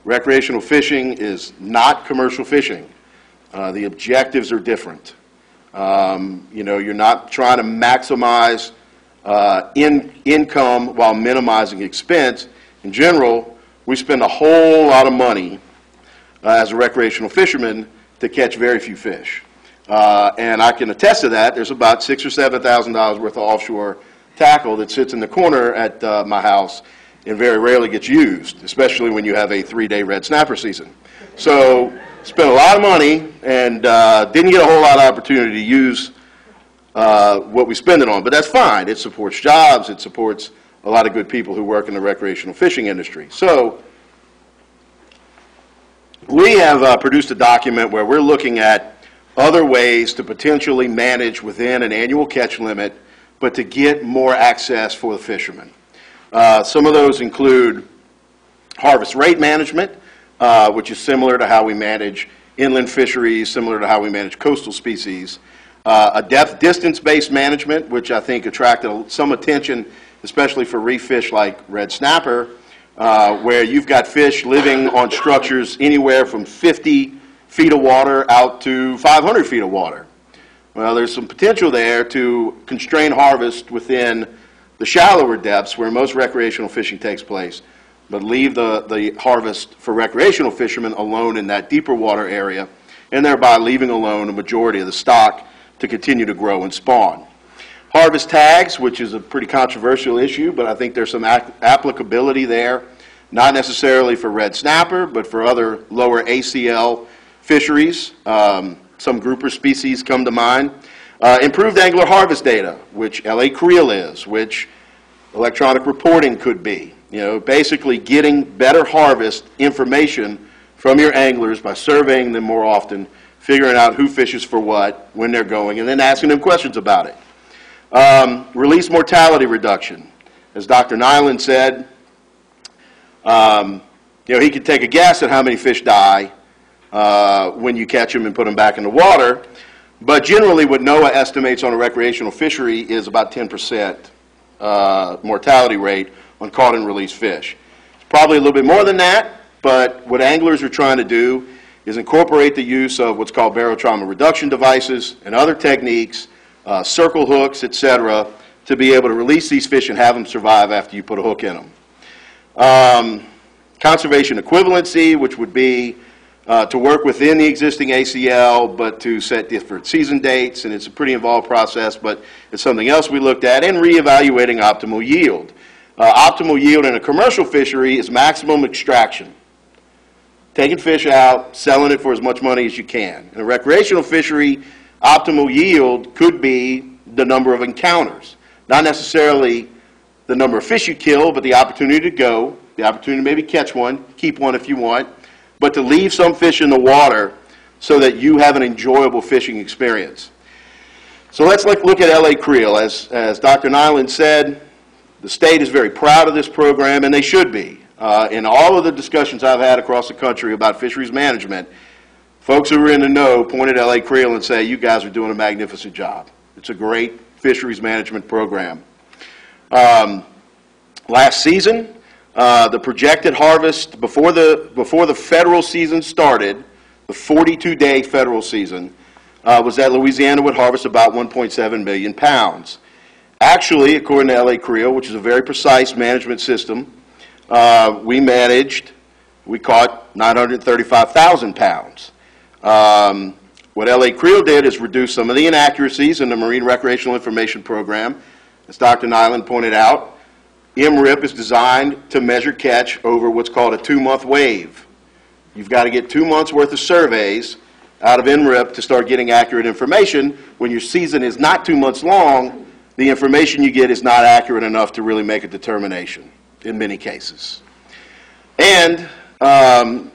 Recreational fishing is not commercial fishing. The objectives are different. You know, you're not trying to maximize income while minimizing expense. In general, we spend a whole lot of money as a recreational fisherman to catch very few fish. And I can attest to that. There's about $6,000 or $7,000 worth of offshore tackle that sits in the corner at my house and very rarely gets used, especially when you have a 3-day red snapper season. So spent a lot of money and didn't get a whole lot of opportunity to use what we spend it on. But that's fine. It supports jobs. It supports a lot of good people who work in the recreational fishing industry. So we have produced a document where we're looking at other ways to potentially manage within an annual catch limit, but to get more access for the fishermen. Some of those include harvest rate management, which is similar to how we manage inland fisheries, similar to how we manage coastal species. A depth distance-based management, which I think attracted some attention, especially for reef fish like red snapper, where you've got fish living on structures anywhere from 50 feet of water out to 500 feet of water. Well, there's some potential there to constrain harvest within the shallower depths where most recreational fishing takes place, but leave the harvest for recreational fishermen alone in that deeper water area, and thereby leaving alone a majority of the stock to continue to grow and spawn. Harvest tags, which is a pretty controversial issue, but I think there's some applicability there, not necessarily for red snapper, but for other lower ACL fisheries. Some grouper species come to mind. Improved angler harvest data, which LA Creel is, which electronic reporting could be. You know, basically getting better harvest information from your anglers by surveying them more often, figuring out who fishes for what, when they're going, and then asking them questions about it. Release mortality reduction. As Dr. Nyland said, you know, he could take a guess at how many fish die when you catch them and put them back in the water, but generally what NOAA estimates on a recreational fishery is about 10% mortality rate on caught and released fish. It's probably a little bit more than that, but what anglers are trying to do is incorporate the use of what's called barotrauma reduction devices and other techniques, circle hooks, etc., to be able to release these fish and have them survive after you put a hook in them. Conservation equivalency, which would be to work within the existing ACL, but to set different season dates, and it's a pretty involved process, but it's something else we looked at, and reevaluating optimal yield. Optimal yield in a commercial fishery is maximum extraction. Taking fish out, selling it for as much money as you can. In a recreational fishery, optimal yield could be the number of encounters. Not necessarily the number of fish you kill, but the opportunity to go, the opportunity to maybe catch one, keep one if you want, but to leave some fish in the water so that you have an enjoyable fishing experience. So let's look at LA Creel. As Dr. Nyland said, the state is very proud of this program, and they should be. In all of the discussions I've had across the country about fisheries management, folks who are in the know point at LA Creel and say, you guys are doing a magnificent job. It's a great fisheries management program. Last season, the projected harvest before the federal season started, the 42-day federal season, was that Louisiana would harvest about 1.7 million pounds. Actually, according to LA Creel, which is a very precise management system, we caught 935,000 pounds. What LA Creel did is reduce some of the inaccuracies in the Marine Recreational Information Program. As Dr. Nyland pointed out, MRIP is designed to measure catch over what's called a 2-month wave. You've got to get 2 months worth of surveys out of MRIP to start getting accurate information. When your season is not 2 months long, the information you get is not accurate enough to really make a determination in many cases. And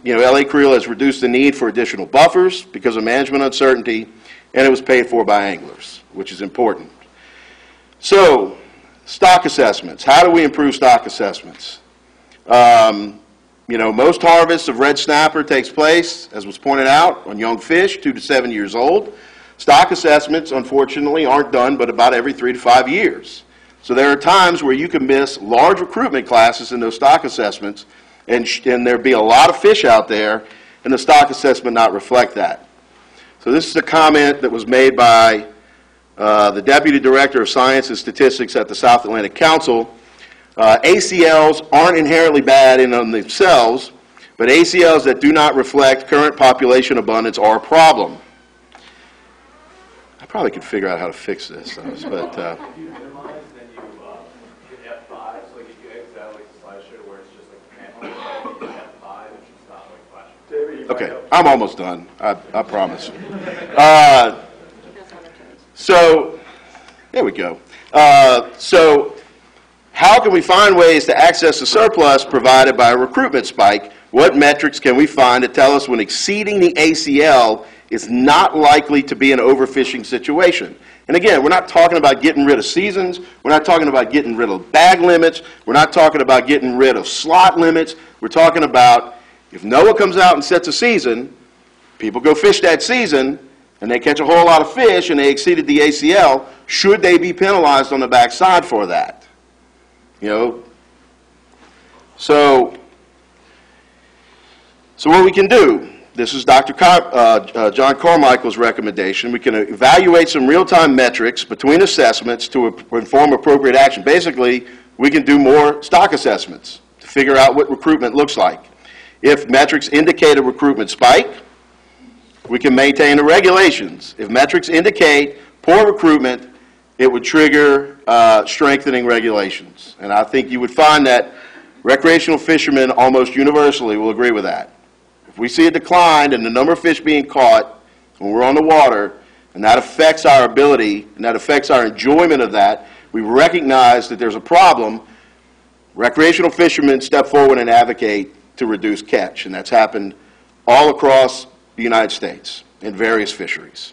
you know, LA Creel has reduced the need for additional buffers because of management uncertainty, and it was paid for by anglers, which is important. So, stock assessments. How do we improve stock assessments? You know, most harvests of red snapper takes place, as was pointed out, on young fish, 2 to 7 years old. Stock assessments, unfortunately, aren't done but about every 3 to 5 years. So there are times where you can miss large recruitment classes in those stock assessments, and there'd be a lot of fish out there, and the stock assessment not reflect that. So this is a comment that was made by the Deputy Director of Science and Statistics at the South Atlantic Council. ACLs aren't inherently bad in and of themselves, but ACLs that do not reflect current population abundance are a problem. I probably could figure out how to fix this, but...
If you minimize, then you hit F5, so like if you exit out like the slideshow where it's just like the panel, if you hit F5, it should stop like flashing.
Okay, I'm almost done, I promise. So, there we go. So, how can we find ways to access the surplus provided by a recruitment spike? What metrics can we find to tell us when exceeding the ACL is not likely to be an overfishing situation? And again, we're not talking about getting rid of seasons. We're not talking about getting rid of bag limits. We're not talking about getting rid of slot limits. We're talking about if NOAA comes out and sets a season, people go fish that season, and they catch a whole lot of fish and they exceeded the ACL, should they be penalized on the backside for that? You know? So what we can do, this is Dr. John Carmichael's recommendation. We can evaluate some real-time metrics between assessments to inform appropriate action. Basically, we can do more stock assessments to figure out what recruitment looks like. If metrics indicate a recruitment spike, we can maintain the regulations. If metrics indicate poor recruitment, it would trigger strengthening regulations. And I think you would find that recreational fishermen almost universally will agree with that. If we see a decline in the number of fish being caught when we're on the water, and that affects our ability, and that affects our enjoyment of that, we recognize that there's a problem. Recreational fishermen step forward and advocate to reduce catch, and that's happened all across the United States in various fisheries.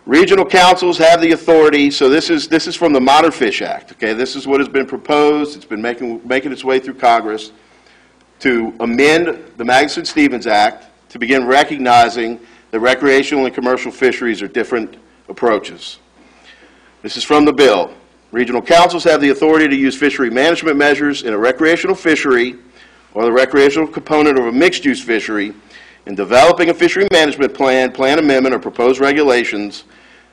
Regional councils have the authority, so this is from the Modern Fish Act, okay? This is what has been proposed. It's been making its way through Congress to amend the Magnuson-Stevens Act to begin recognizing that recreational and commercial fisheries are different approaches. This is from the bill. Regional councils have the authority to use fishery management measures in a recreational fishery or the recreational component of a mixed-use fishery in developing a fishery management plan, plan amendment, or proposed regulations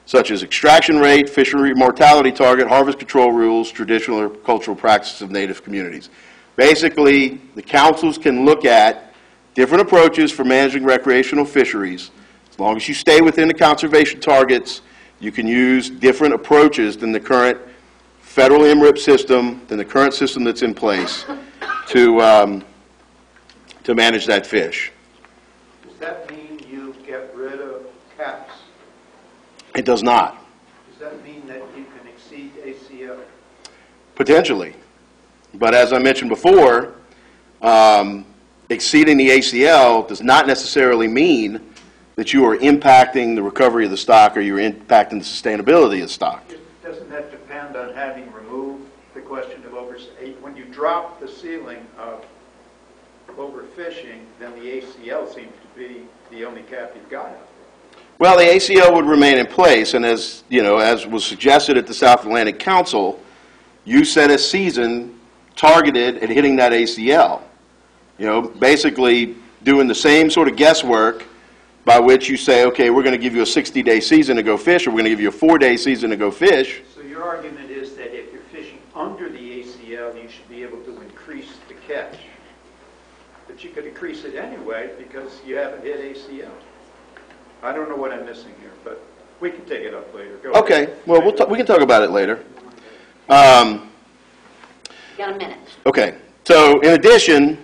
such as extraction rate, fishery mortality target, harvest control rules, traditional or cultural practices of native communities. Basically, the councils can look at different approaches for managing recreational fisheries. As long as you stay within the conservation targets, you can use different approaches than the current federal MRIP system, than the current system that's in place to manage that fish.
Does that mean you get rid of caps?
It does not.
Does that mean that you can exceed ACL?
Potentially. But as I mentioned before, exceeding the ACL does not necessarily mean that you are impacting the recovery of the stock or you're impacting the sustainability of the stock.
Doesn't that depend on having removed the question of when you drop the ceiling of overfishing, then the ACL seems to be the only cap you've got out there?
Well, the ACL would remain in place, and as you know, as was suggested at the South Atlantic Council, you set a season targeted at hitting that ACL. You know, basically doing the same sort of guesswork by which you say, okay, we're going to give you a 60-day season to go fish, or we're going to give you a 4-day season to go fish.
So your argument is that if you're fishing under the ACL, you should be able to increase the catch. But you could increase it anyway because you haven't hit ACL. I don't know what I'm missing here, but we can take it up later. Go
Okay,
ahead.
well, we can talk about it later.
Got a minute.
Okay, so in addition,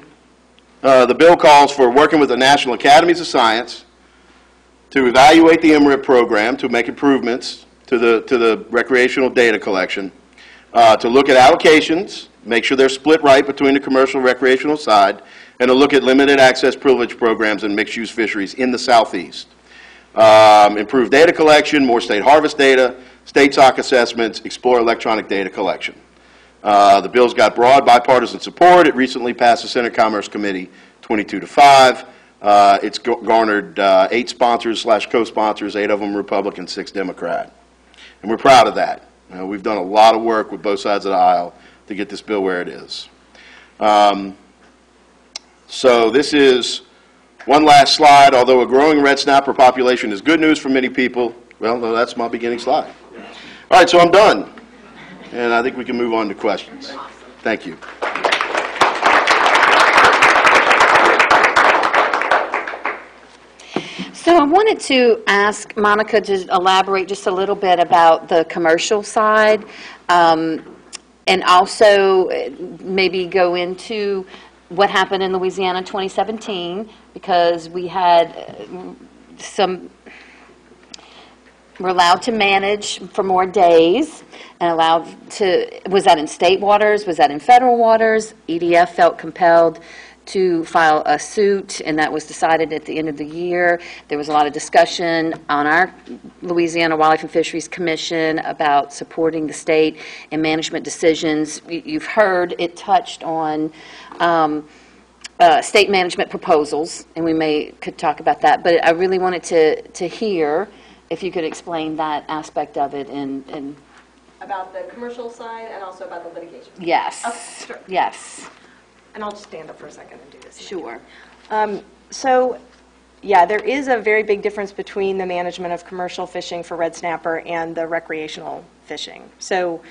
the bill calls for working with the National Academies of Science to evaluate the MRIP program, to make improvements to the recreational data collection, to look at allocations, make sure they're split right between the commercial and recreational side, and to look at limited access privilege programs and mixed-use fisheries in the Southeast. Improve data collection, more state harvest data, state stock assessments, explore electronic data collection. The bill's got broad bipartisan support. It recently passed the Senate Commerce Committee 22-5. It's garnered 8 sponsors / co-sponsors, 8 of them Republican, 6 Democrat. And we're proud of that. We've done a lot of work with both sides of the aisle to get this bill where it is. So this is one last slide. Although a growing red snapper population is good news for many people, well, no, that's my beginning slide. All right, so I'm done. And I think we can move on to questions. Thank you.
So I wanted to ask Monica to elaborate just a little bit about the commercial side, and also maybe go into what happened in Louisiana 2017, because we had we're allowed to manage for more days, and was that in state waters, was that in federal waters? EDF felt compelled to file a suit, and that was decided at the end of the year. There was a lot of discussion on our Louisiana Wildlife and Fisheries Commission about supporting the state in management decisions. You've heard it touched on state management proposals, and we could talk about that, but I really wanted to hear if you could explain that aspect of it and
About the commercial side and also about the litigation.
yes.
Okay, sure.
Yes.
And I'll just stand up for a second and do this.
Sure.
So, yeah, there is a very big difference between the management of commercial fishing for red snapper and the recreational fishing. So,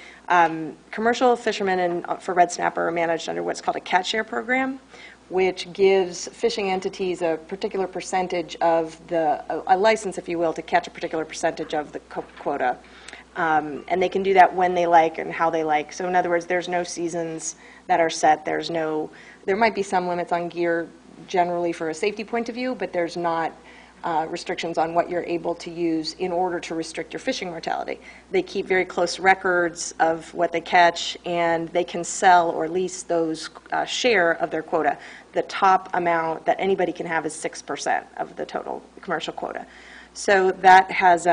commercial fishermen for red snapper are managed under what's called a catch share program, which gives fishing entities a particular percentage of a license, if you will, to catch a particular percentage of the quota. And they can do that when they like and how they like. So in other words, there's no seasons that are set. There might be some limits on gear generally for a safety point of view, but there's not restrictions on what you're able to use in order to restrict your fishing mortality. They keep very close records of what they catch, and they can sell or lease those share of their quota. The top amount that anybody can have is 6% of the total commercial quota. So that has,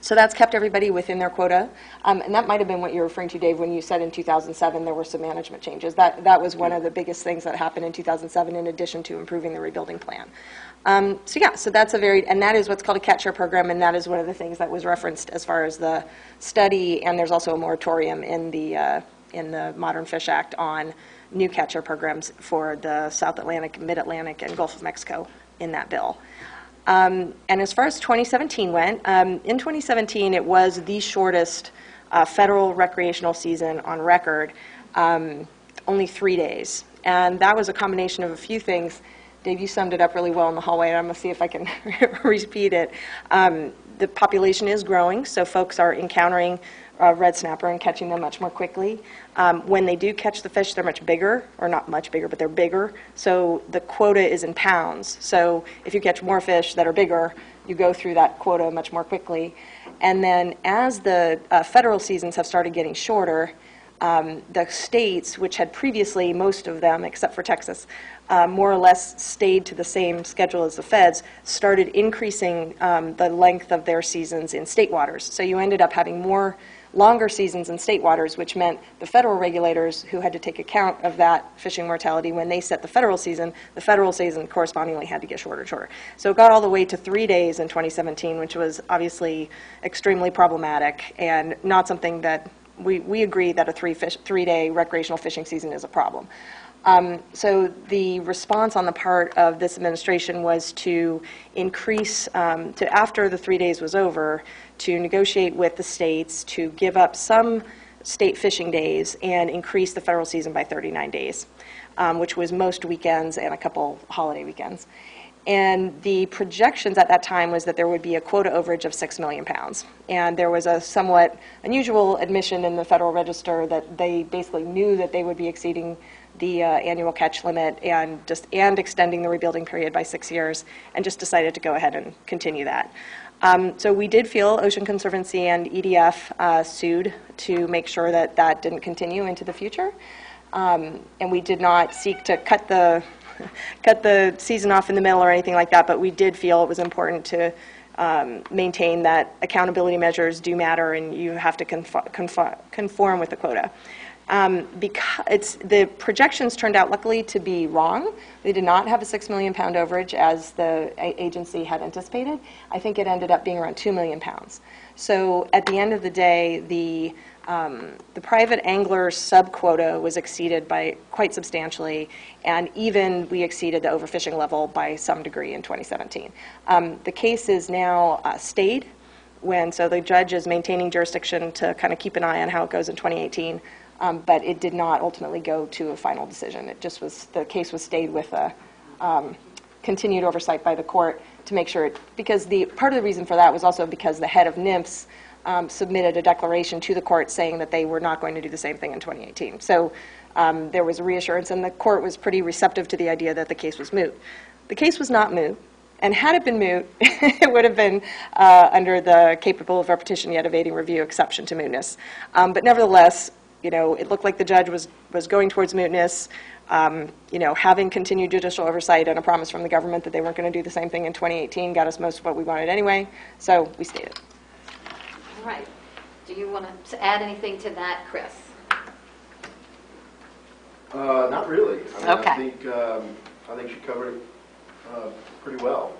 so that's kept everybody within their quota. And that might have been what you're referring to, Dave, when you said in 2007 there were some management changes. That was one of the biggest things that happened in 2007 in addition to improving the rebuilding plan. So that's a very, and that is what's called a catch share program, and that is one of the things that was referenced as far as the study, and there's also a moratorium in the Modern Fish Act on new catch share programs for the South Atlantic, Mid-Atlantic, and Gulf of Mexico in that bill. And as far as 2017 went, in 2017 it was the shortest federal recreational season on record, only 3 days. And that was a combination of a few things. Dave, you summed it up really well in the hallway, and I'm going to see if I can repeat it. The population is growing, so folks are encountering red snapper and catching them much more quickly. When they do catch the fish, they're much bigger, or not much bigger, but they're bigger. So the quota is in pounds. So if you catch more fish that are bigger, you go through that quota much more quickly. And then as the federal seasons have started getting shorter, the states, which had previously, most of them, except for Texas, more or less stayed to the same schedule as the feds, started increasing the length of their seasons in state waters. So you ended up having longer seasons in state waters, which meant the federal regulators who had to take account of that fishing mortality when they set the federal season correspondingly had to get shorter and shorter. So it got all the way to 3 days in 2017, which was obviously extremely problematic and not something that we agree that a three-day recreational fishing season is a problem. So the response on the part of this administration was to increase, after the 3 days was over, to negotiate with the states to give up some state fishing days and increase the federal season by 39 days, which was most weekends and a couple holiday weekends. And the projections at that time was that there would be a quota overage of 6 million pounds. And there was a somewhat unusual admission in the Federal Register that they basically knew that they would be exceeding the annual catch limit and extending the rebuilding period by 6 years, and just decided to go ahead and continue that. So we did feel Ocean Conservancy and EDF sued to make sure that that didn't continue into the future. And we did not seek to cut the season off in the middle or anything like that, but we did feel it was important to maintain that accountability measures do matter and you have to conform with the quota. Because the projections turned out luckily to be wrong. They did not have a 6 million pound overage as the agency had anticipated. I think it ended up being around 2 million pounds. So at the end of the day, the private angler sub-quota was exceeded by quite substantially, and even we exceeded the overfishing level by some degree in 2017. The case is now stayed, so the judge is maintaining jurisdiction to kind of keep an eye on how it goes in 2018, but it did not ultimately go to a final decision. It just was, the case was stayed with a continued oversight by the court to make sure because part of the reason for that was also because the head of NIMS submitted a declaration to the court saying that they were not going to do the same thing in 2018. So there was a reassurance, and the court was pretty receptive to the idea that the case was moot. The case was not moot, and had it been moot, it would have been under the capable of repetition yet evading review exception to mootness. But nevertheless, it looked like the judge was going towards mootness, having continued judicial oversight and a promise from the government that they weren't going to do the same thing in 2018 got us most of what we wanted anyway, so we stayed it.
All right. Do you want to add anything to that, Chris?
Not really. I mean,
Okay.
I think she covered it pretty well.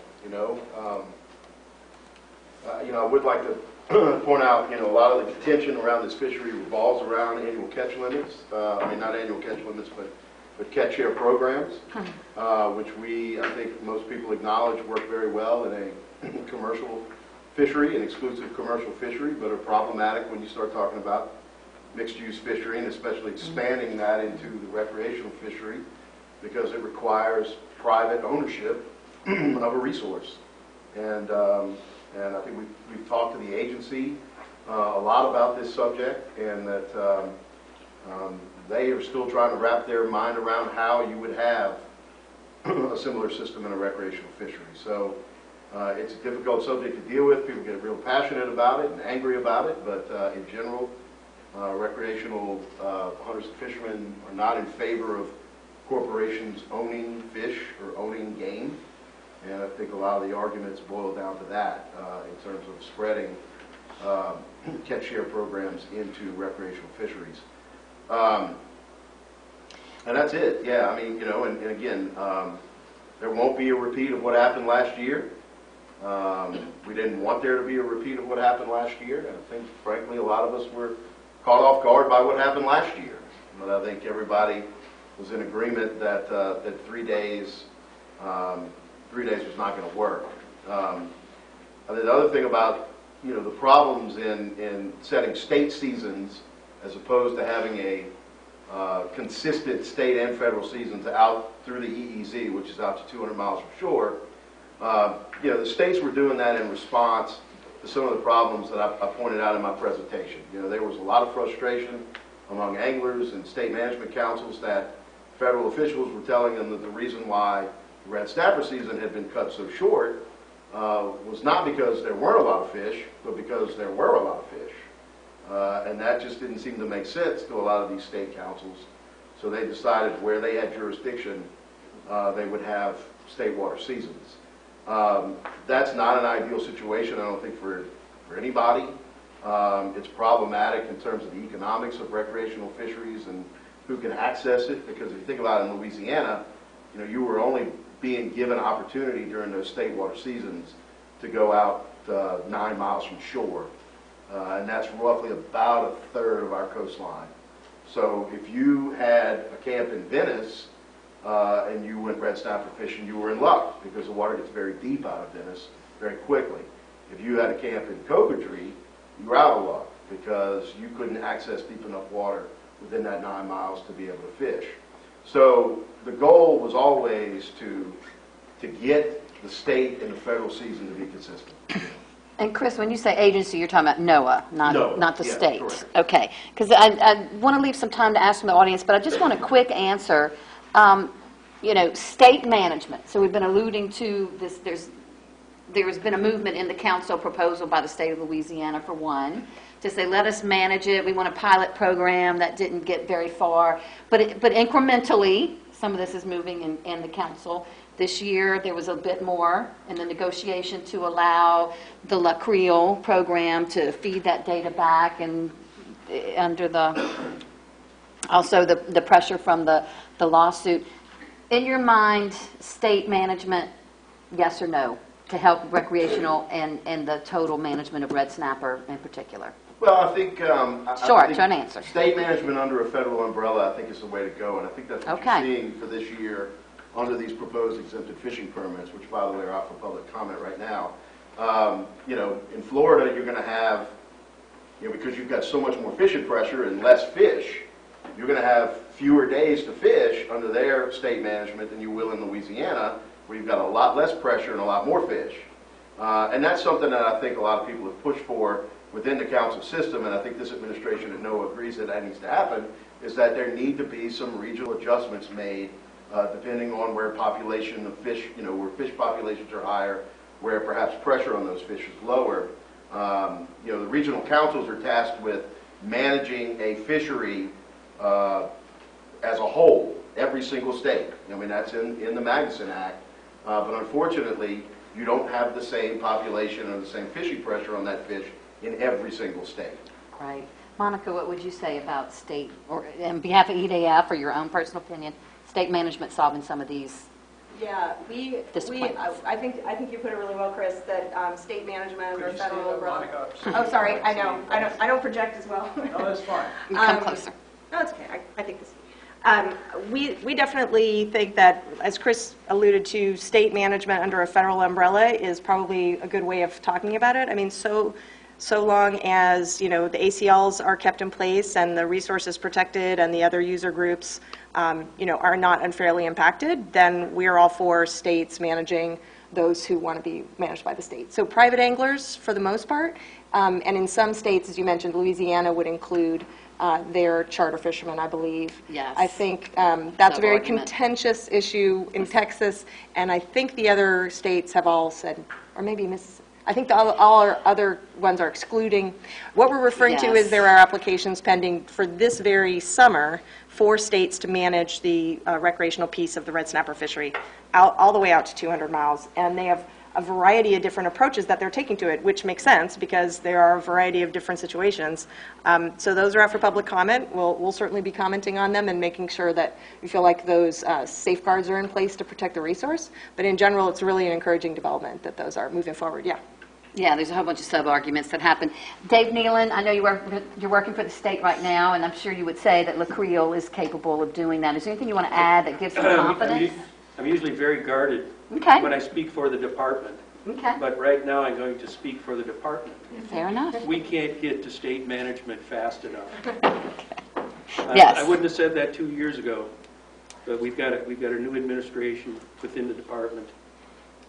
I would like to point out, a lot of the contention around this fishery revolves around annual catch limits. Not annual catch limits, but catch share programs, which I think most people acknowledge work very well in a commercial fishery, an exclusive commercial fishery, but are problematic when you start talking about mixed-use fishery, and especially expanding that into the recreational fishery, because it requires private ownership of a resource. And I think we've talked to the agency a lot about this subject, and that they are still trying to wrap their mind around how you would have a similar system in a recreational fishery. So it's a difficult subject to deal with. People get real passionate about it and angry about it, but in general, recreational hunters and fishermen are not in favor of corporations owning fish or owning game. And I think a lot of the arguments boil down to that in terms of spreading catch share programs into recreational fisheries. And that's it. Yeah, I mean, you know, and again, there won't be a repeat of what happened last year. We didn't want there to be a repeat of what happened last year. And I think, frankly, a lot of us were caught off guard by what happened last year. But I think everybody was in agreement that that 3 days was not going to work. The other thing about, you know, the problems in setting state seasons as opposed to having a consistent state and federal seasons out through the EEZ, which is out to 200 miles from shore. You know, the states were doing that in response to some of the problems that I pointed out in my presentation. You know, there was a lot of frustration among anglers and state management councils that federal officials were telling them that the reason why the red snapper season had been cut so short was not because there weren't a lot of fish, but because there were a lot of fish. And that just didn't seem to make sense to a lot of these state councils. So they decided where they had jurisdiction, they would have state water seasons. That's not an ideal situation, I don't think, for anybody. It's problematic in terms of the economics of recreational fisheries and who can access it, because if you think about it in Louisiana, you know, you were only being given opportunity during those state water seasons to go out 9 miles from shore. And that's roughly about a third of our coastline. So if you had a camp in Venice and you went red snapper fishing, you were in luck because the water gets very deep out of Venice very quickly. If you had a camp in Cocodrie, you were out of luck because you couldn't access deep enough water within that 9 miles to be able to fish. So the goal was always to get the state and the federal season to be consistent.
And Chris, when you say agency, you're talking about NOAA, not the
yeah,
state.
correct.
Okay, because I want to leave some time to ask from the audience, but I just want a quick answer. You know, state management. So we've been alluding to this. There's been a movement in the council proposal by the state of Louisiana, for one, to say, let us manage it. We want a pilot program. That didn't get very far. But incrementally, some of this is moving in the council. This year, there was a bit more in the negotiation to allow the La Creole program to feed that data back, and under also the pressure from the lawsuit. In your mind, state management, yes or no, to help recreational and the total management of red snapper in particular?
Well, I think
Short answer.
State management under a federal umbrella, I think, is the way to go, and I think that's what you're seeing for this year under these proposed exempted fishing permits, which, by the way, are out for public comment right now. You know, in Florida, you're going to have, you know, because you've got so much more fishing pressure and less fish, you're going to have fewer days to fish under their state management than you will in Louisiana, where you've got a lot less pressure and a lot more fish. And that's something that I think a lot of people have pushed for within the council system, and I think this administration at NOAA agrees that needs to happen, is that there need to be some regional adjustments made depending on where population of fish, you know, where fish populations are higher, where perhaps pressure on those fish is lower. You know, the regional councils are tasked with managing a fishery as a whole, every single state. I mean, that's in the Magnuson Act. But unfortunately, you don't have the same population or the same fishing pressure on that fish in every single state.
Right. Monica, what would you say about state, or on behalf of EDF, or your own personal opinion, state management solving some of these?
Yeah,
Disappointments.
I think you put it really well, Chris, that state management or
Could you stand
federal
up,
umbrella.
Monica?
Oh, sorry, I know. I don't project as well.
No, that's fine.
Come closer.
No, it's okay. I think this. We definitely think that, as Chris alluded to, state management under a federal umbrella is probably a good way of talking about it. I mean, so long as, you know, the ACLs are kept in place and the resources protected and the other user groups, you know, are not unfairly impacted, then we're all for states managing those who want to be managed by the state. So private anglers, for the most part, and in some states, as you mentioned, Louisiana would include their charter fishermen, I believe.
Yes.
I think that's a very
Sub-argument.
contentious issue in Texas, and I think the other states have all said, or maybe I think all our other ones are excluding. What we're referring to
Yes.
is there are applications pending for this very summer for states to manage the recreational piece of the red snapper fishery all the way out to 200 miles. And they have a variety of different approaches that they're taking to it, which makes sense because there are a variety of different situations. So those are out for public comment. We'll certainly be commenting on them and making sure that we feel like those safeguards are in place to protect the resource. But in general, it's really an encouraging development that those are moving forward. Yeah.
Yeah, there's a whole bunch of sub-arguments that happen. Dave Nealon, I know you're working for the state right now, and I'm sure you would say that La Creole is capable of doing that. Is there anything you want to add that gives some confidence?
I'm usually very guarded
Okay.
when I speak for the department,
Okay,
but right now I'm going to speak for the department.
fair enough.
We can't get to state management fast enough.
Yes.
I wouldn't have said that 2 years ago, but we've got a new administration within the department,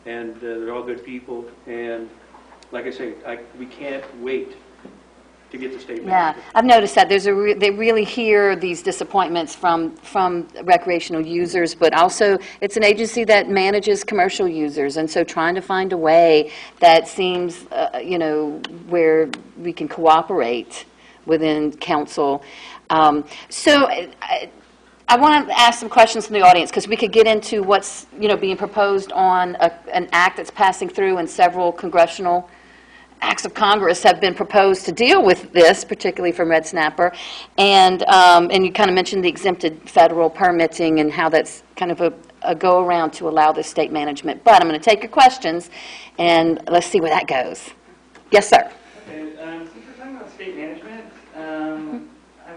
and they're all good people, and like I say, we can't wait to get to state
Yeah,
management.
I've noticed that they really hear these disappointments from recreational users, but also it's an agency that manages commercial users, and so trying to find a way that seems, where we can cooperate within council. So I want to ask some questions from the audience, because we could get into what's, being proposed on an act that's passing through, and several congressional acts of Congress have been proposed to deal with this, particularly from red snapper. And you kind of mentioned the exempted federal permitting and how that's kind of a go-around to allow this state management. But I'm going to take your questions, and let's see where that goes. Yes, sir.
Okay, since we're talking about state management, I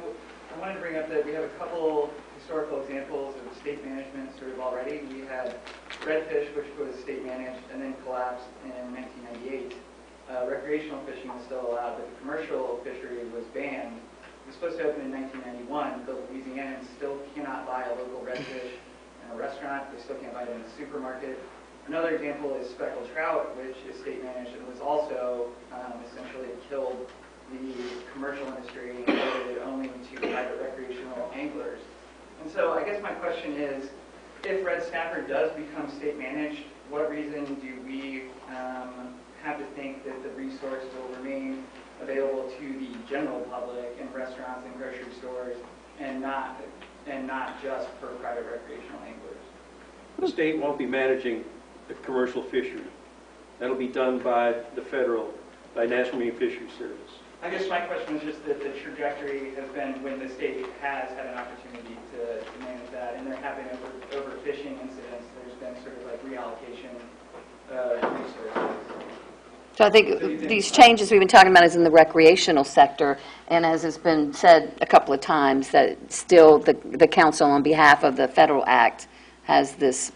wanted to bring up that we have a couple historical examples of state management sort of already. We had redfish, which was state managed and then collapsed in 1998. Recreational fishing was still allowed, but the commercial fishery was banned. It was supposed to open in 1991, but Louisianans still cannot buy a local redfish in a restaurant. They still can't buy it in a supermarket. Another example is speckled trout, which is state managed and was also essentially killed the commercial industry and limited it only to private recreational anglers. And so I guess my question is, if red snapper does become state managed, what reason do we have to think that the resource will remain available to the general public in restaurants and grocery stores and not just for private recreational anglers?
The state won't be managing the commercial fishery. That'll be done by by National Marine Fisheries Service.
I guess my question was just that the trajectory has been when the state has had an opportunity to manage that, and there have been overfishing incidents, there's been sort of like reallocation of resources.
So I think these changes we've been talking about is in the recreational sector, and as has been said a couple of times, that still the council on behalf of the federal act has the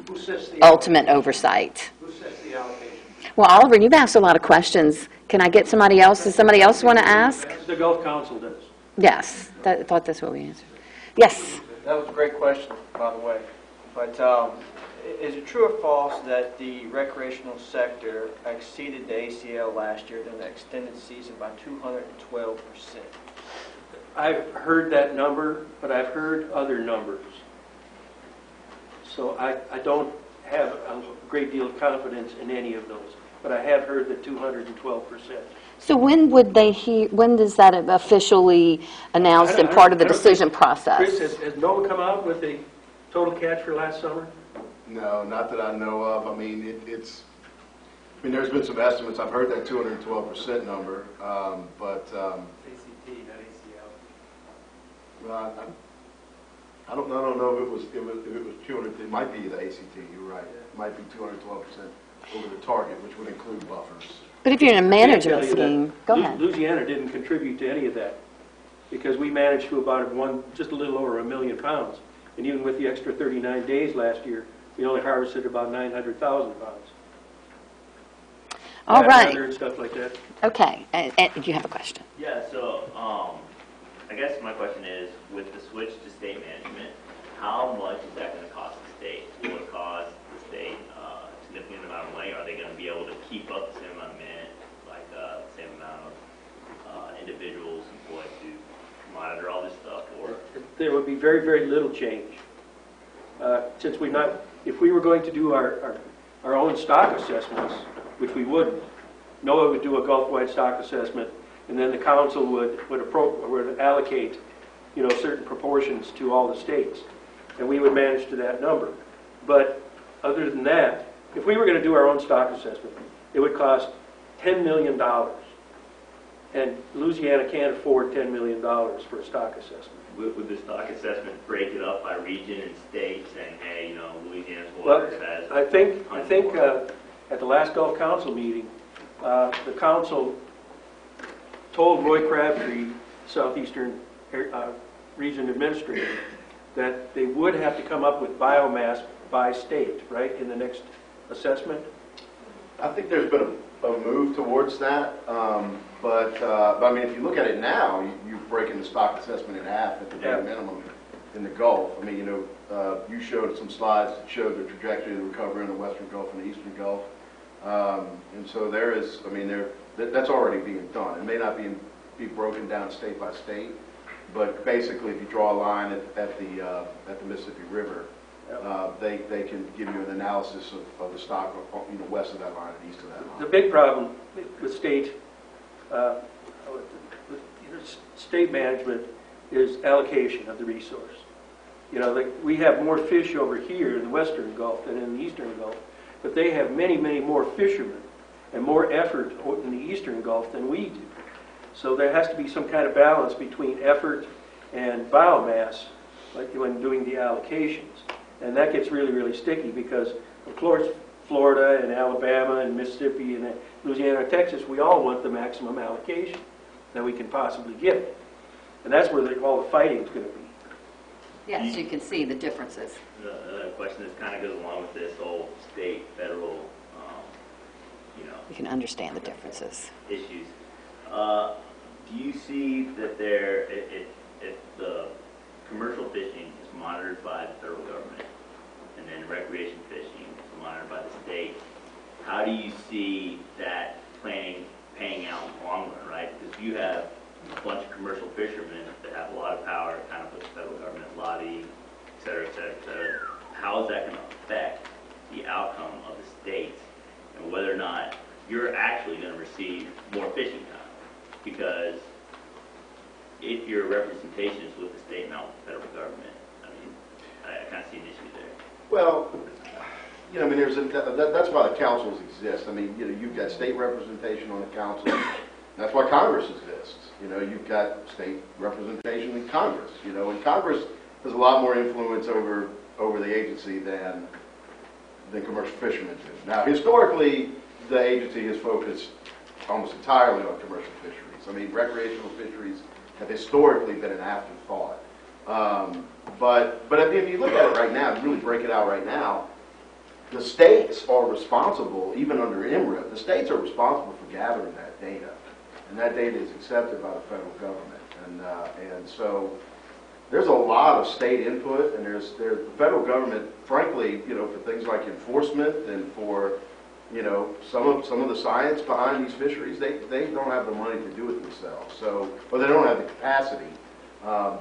Who sets the
ultimate oversight.
Who sets the allocation?
Well, Oliver, you've asked a lot of questions. Can I get somebody else? Does somebody else want to ask?
The Gulf Council does.
Yes, I thought that's what we answered. Yes.
That was a great question, by the way. But is it true or false that the recreational sector exceeded the ACL last year during the extended season by 212%?
I've heard that number, but I've heard other numbers. So I don't have a great deal of confidence in any of those, but I have heard the 212%.
So when does that officially announced and part of the decision process?
Chris, has NOAA come out with a total catch for last summer?
No, not that I know of. I mean, there's been some estimates. I've heard that 212% number, but
ACT, not ACL.
well, I don't know if it was 200. It might be the ACT. You're right. It might be 212% over the target, which would include buffers.
But if you're in a management
I can tell you
scheme,
that
go ahead.
Louisiana didn't contribute to any of that because we managed to about just a little over 1 million pounds. And even with the extra 39 days last year, we only harvested about 900,000 pounds.
All right.
And stuff like that.
Okay. And you have a question?
Yeah, so I guess my question is, with the switch to state management, how much is that going to cost the state? Will it cost the state a significant amount of money? Are they going to be able to keep up the same amount of men, like the same amount of individuals employed to
there would be very, very little change. Since if we were going to do our own stock assessments, which we wouldn't, NOAA would do a Gulf-wide stock assessment, and then the council would allocate, certain proportions to all the states, and we would manage to that number. But other than that, if we were going to do our own stock assessment, it would cost $10 million, and Louisiana can't afford $10 million for a stock assessment.
Would the stock assessment break it up by region and state, saying, hey, Louisiana's waters has...
I think at the last Gulf Council meeting, the council told Roy Crabtree, Southeastern Region Administrator, that they would have to come up with biomass by state, right, in the next assessment?
I think there's been a move towards that, but I mean, if you look at it now, you're breaking the stock assessment in half at the very minimum in the Gulf. I mean, you showed some slides that showed the trajectory of the recovery in the Western Gulf and the Eastern Gulf, and so there is, I mean, that's already being done. It may not be broken down state by state, but basically, if you draw a line at the Mississippi River, they can give you an analysis of the stock, west of that line and east of that line.
The big problem with state management is allocation of the resource. We have more fish over here in the Western Gulf than in the Eastern Gulf, but they have many, many more fishermen and more effort in the Eastern Gulf than we do. So there has to be some kind of balance between effort and biomass, like when doing the allocations. And that gets really, really sticky because, of course, Florida and Alabama and Mississippi and Louisiana and Texas, we all want the maximum allocation that we can possibly get. And that's where all the fighting is going to be.
Yes, you can see the differences.
The question that kind of goes along with this whole state, federal,
You can understand the differences.
issues. Do you see that if the commercial fishing is monitored by the federal government and then recreation fishing is monitored by the state, how do you see that planning paying out in the long run, right? Because you have a bunch of commercial fishermen that have a lot of power, kind of with the federal government lobby, et cetera, et cetera, et cetera. How is that going to affect the outcome of the states and whether or not you're actually going to receive more fishing time? Because if your representation is with the state, not with the federal government, I mean, I kind of see an issue there.
Well, I mean, that's why the councils exist. I mean, you've got state representation on the council. That's why Congress exists. You've got state representation in Congress. And Congress has a lot more influence over the agency than commercial fishermen do. Now, historically, the agency has focused almost entirely on commercial fisheries. I mean, recreational fisheries have historically been an afterthought. But if you look at it right now, really break it out right now, the states are responsible, even under IMRA, the states are responsible for gathering that data. And that data is accepted by the federal government. And so there's a lot of state input, and the federal government, frankly, for things like enforcement and for some of the science behind these fisheries, they don't have the money to do it themselves. Or they don't have the capacity.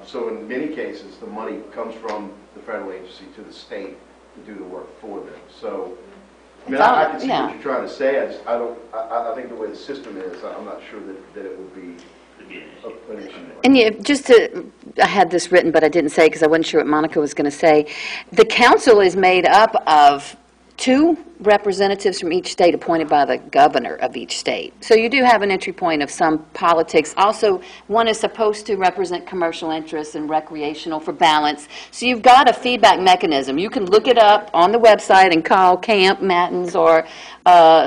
So in many cases, the money comes from the federal agency to the state to do the work for them. So, I mean, I can see what you're trying to say. I think the way the system is, I'm not sure that it would be an issue.
And I had this written, but I didn't say because I wasn't sure what Monica was going to say. The council is made up of 2 representatives from each state appointed by the governor of each state. So you do have an entry point of some politics. Also, one is supposed to represent commercial interests and recreational for balance. So you've got a feedback mechanism. You can look it up on the website and call Camp, Mattins, or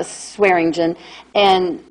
Swearingen, and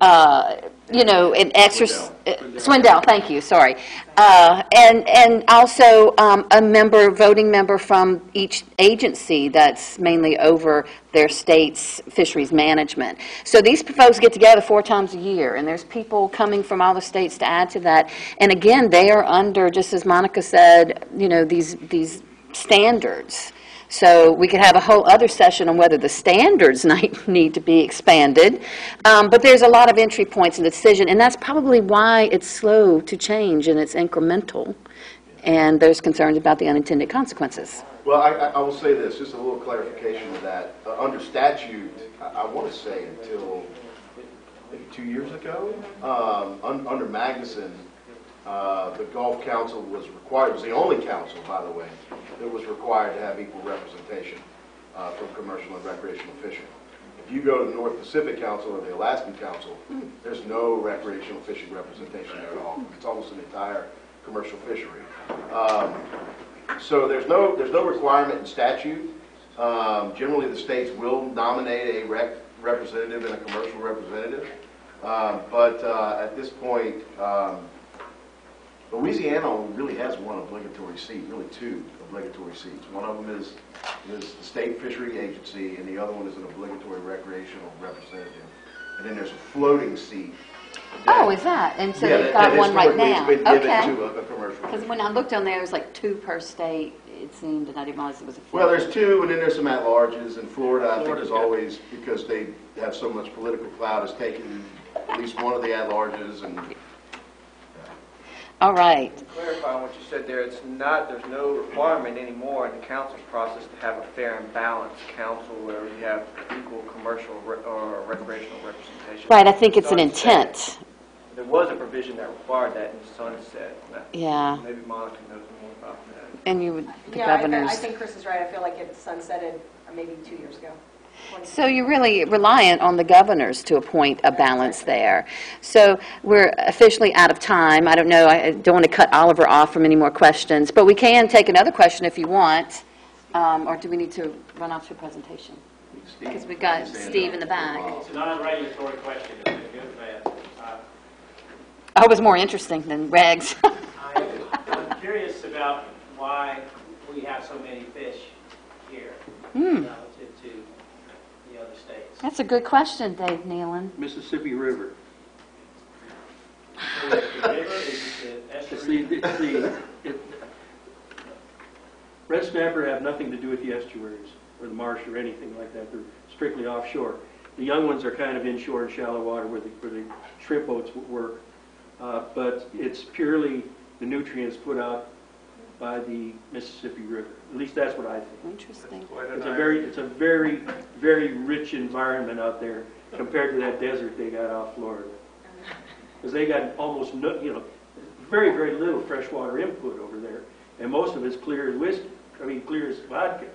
and exercise. Swindell, thank you, sorry. And also a voting member from each agency that's mainly over their state's fisheries management. So these folks get together 4 times a year, and there's people coming from all the states to add to that. And again, they are under, just as Monica said, these standards. So we could have a whole other session on whether the standards need to be expanded. But there's a lot of entry points in the decision, and that's probably why it's slow to change and it's incremental. and there's concerns about the unintended consequences.
Well, I will say this, just a little clarification of that. Under statute, I want to say until maybe 2 years ago, under Magnuson, the Gulf Council was required, it was the only council, by the way, that was required to have equal representation from commercial and recreational fishing. If you go to the North Pacific Council or the Alaskan Council, there's no recreational fishing representation there at all. It's almost an entire commercial fishery. So there's no requirement in statute. Generally, the states will nominate a representative and a commercial representative. But at this point, Louisiana really has one obligatory seat, really two obligatory seats. One of them is the State Fishery Agency, and the other one is an obligatory recreational representative. And then there's a floating seat.
Oh, is that? And so
Yeah,
they've got one right now?
It's been given
Okay.
to a commercial.
Because when I looked on there, it was like 2 per state, it seemed, and I didn't realize it was a
Well,
floating.
there's 2, and then there's some at-larges, and Florida, I think,
Florida's
is always, because they have so much political clout, has taken at least one of the at-larges, and
All right.
To clarify on what you said there, there's no requirement anymore in the council's process to have a fair and balanced council where you have equal commercial or recreational representation.
Right, I think it's an
Sunset.
intent.
There was a provision that required that in Sunset.
Yeah.
Maybe Monica knows more about that.
And you would, the
Yeah,
governors.
I think Chris is right. I feel like it sunsetted maybe 2 years ago.
So you're really reliant on the governors to appoint a balance there. So we're officially out of time. I don't know, I don't want to cut Oliver off from any more questions, but we can take another question if you want. Or do we need to run off to a presentation? Because we've got Steve in the back.
It's a non-regulatory question, is it good or bad?
Oh, it was more interesting than regs.
I'm curious about why we have so many fish here relative to the other states.
That's a good question, Dave Nealon.
Mississippi River.
So is the river, is it the estuary?
Red snapper have nothing to do with the estuaries or the marsh or anything like that. They're strictly offshore. The young ones are kind of inshore in shallow water where the shrimp boats work. But it's purely the nutrients put out by the Mississippi River. At least that's what I think.
Interesting.
It's a very, very rich environment out there compared to that desert they got off Florida. Because they got almost no, very, very little freshwater input over there, and most of it's clear as whiskey. I mean, clear as vodka.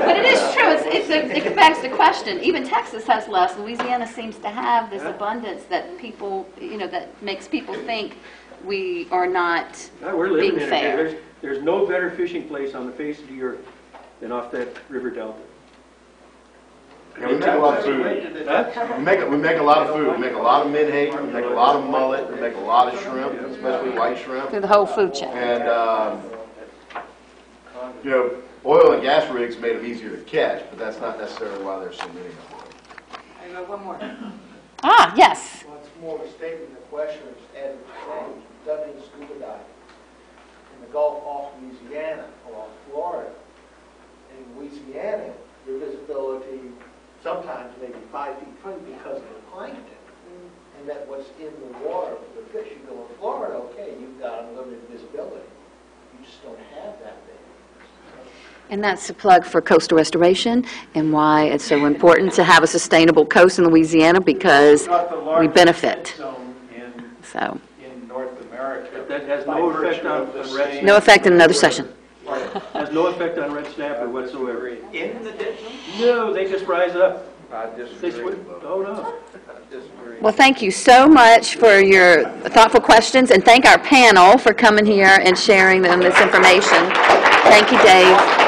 But it is true. It begs the question. Even Texas has less. Louisiana seems to have this abundance that people, that makes people think we are not
We're living
being
in
fair.
it. There's no better fishing place on the face of the earth than off that river delta.
yeah, we make a lot of food. We make a lot of food. We make a lot of menhaden, we make a lot of mullet, we make a lot of shrimp, especially white shrimp.
Through the whole food chain.
And, oil and gas rigs made them easier to catch, but that's not necessarily why there's so many of them.
I got one more.
Ah, yes.
Well, it's more of a statement than a question. It's added to saying, done in scuba diving in the Gulf off Louisiana or off Florida. In Louisiana, your visibility sometimes maybe 5 feet front because of the plankton. And that what's in the water for the fish. You go in Florida, okay, you've got unlimited visibility. You just don't have that there.
And that's a plug for coastal restoration and why it's so important to have a sustainable coast in Louisiana because we benefit. So,
In North America.
That has no effect on red snapper.
no effect in another session.
Has no effect on red snapper whatsoever.
In the ditch?
No, they just rise up.
I
They
disagree.
swim. Oh, no.
I disagree.
Well, thank you so much for your thoughtful questions, and thank our panel for coming here and sharing them this information. Thank you, Dave.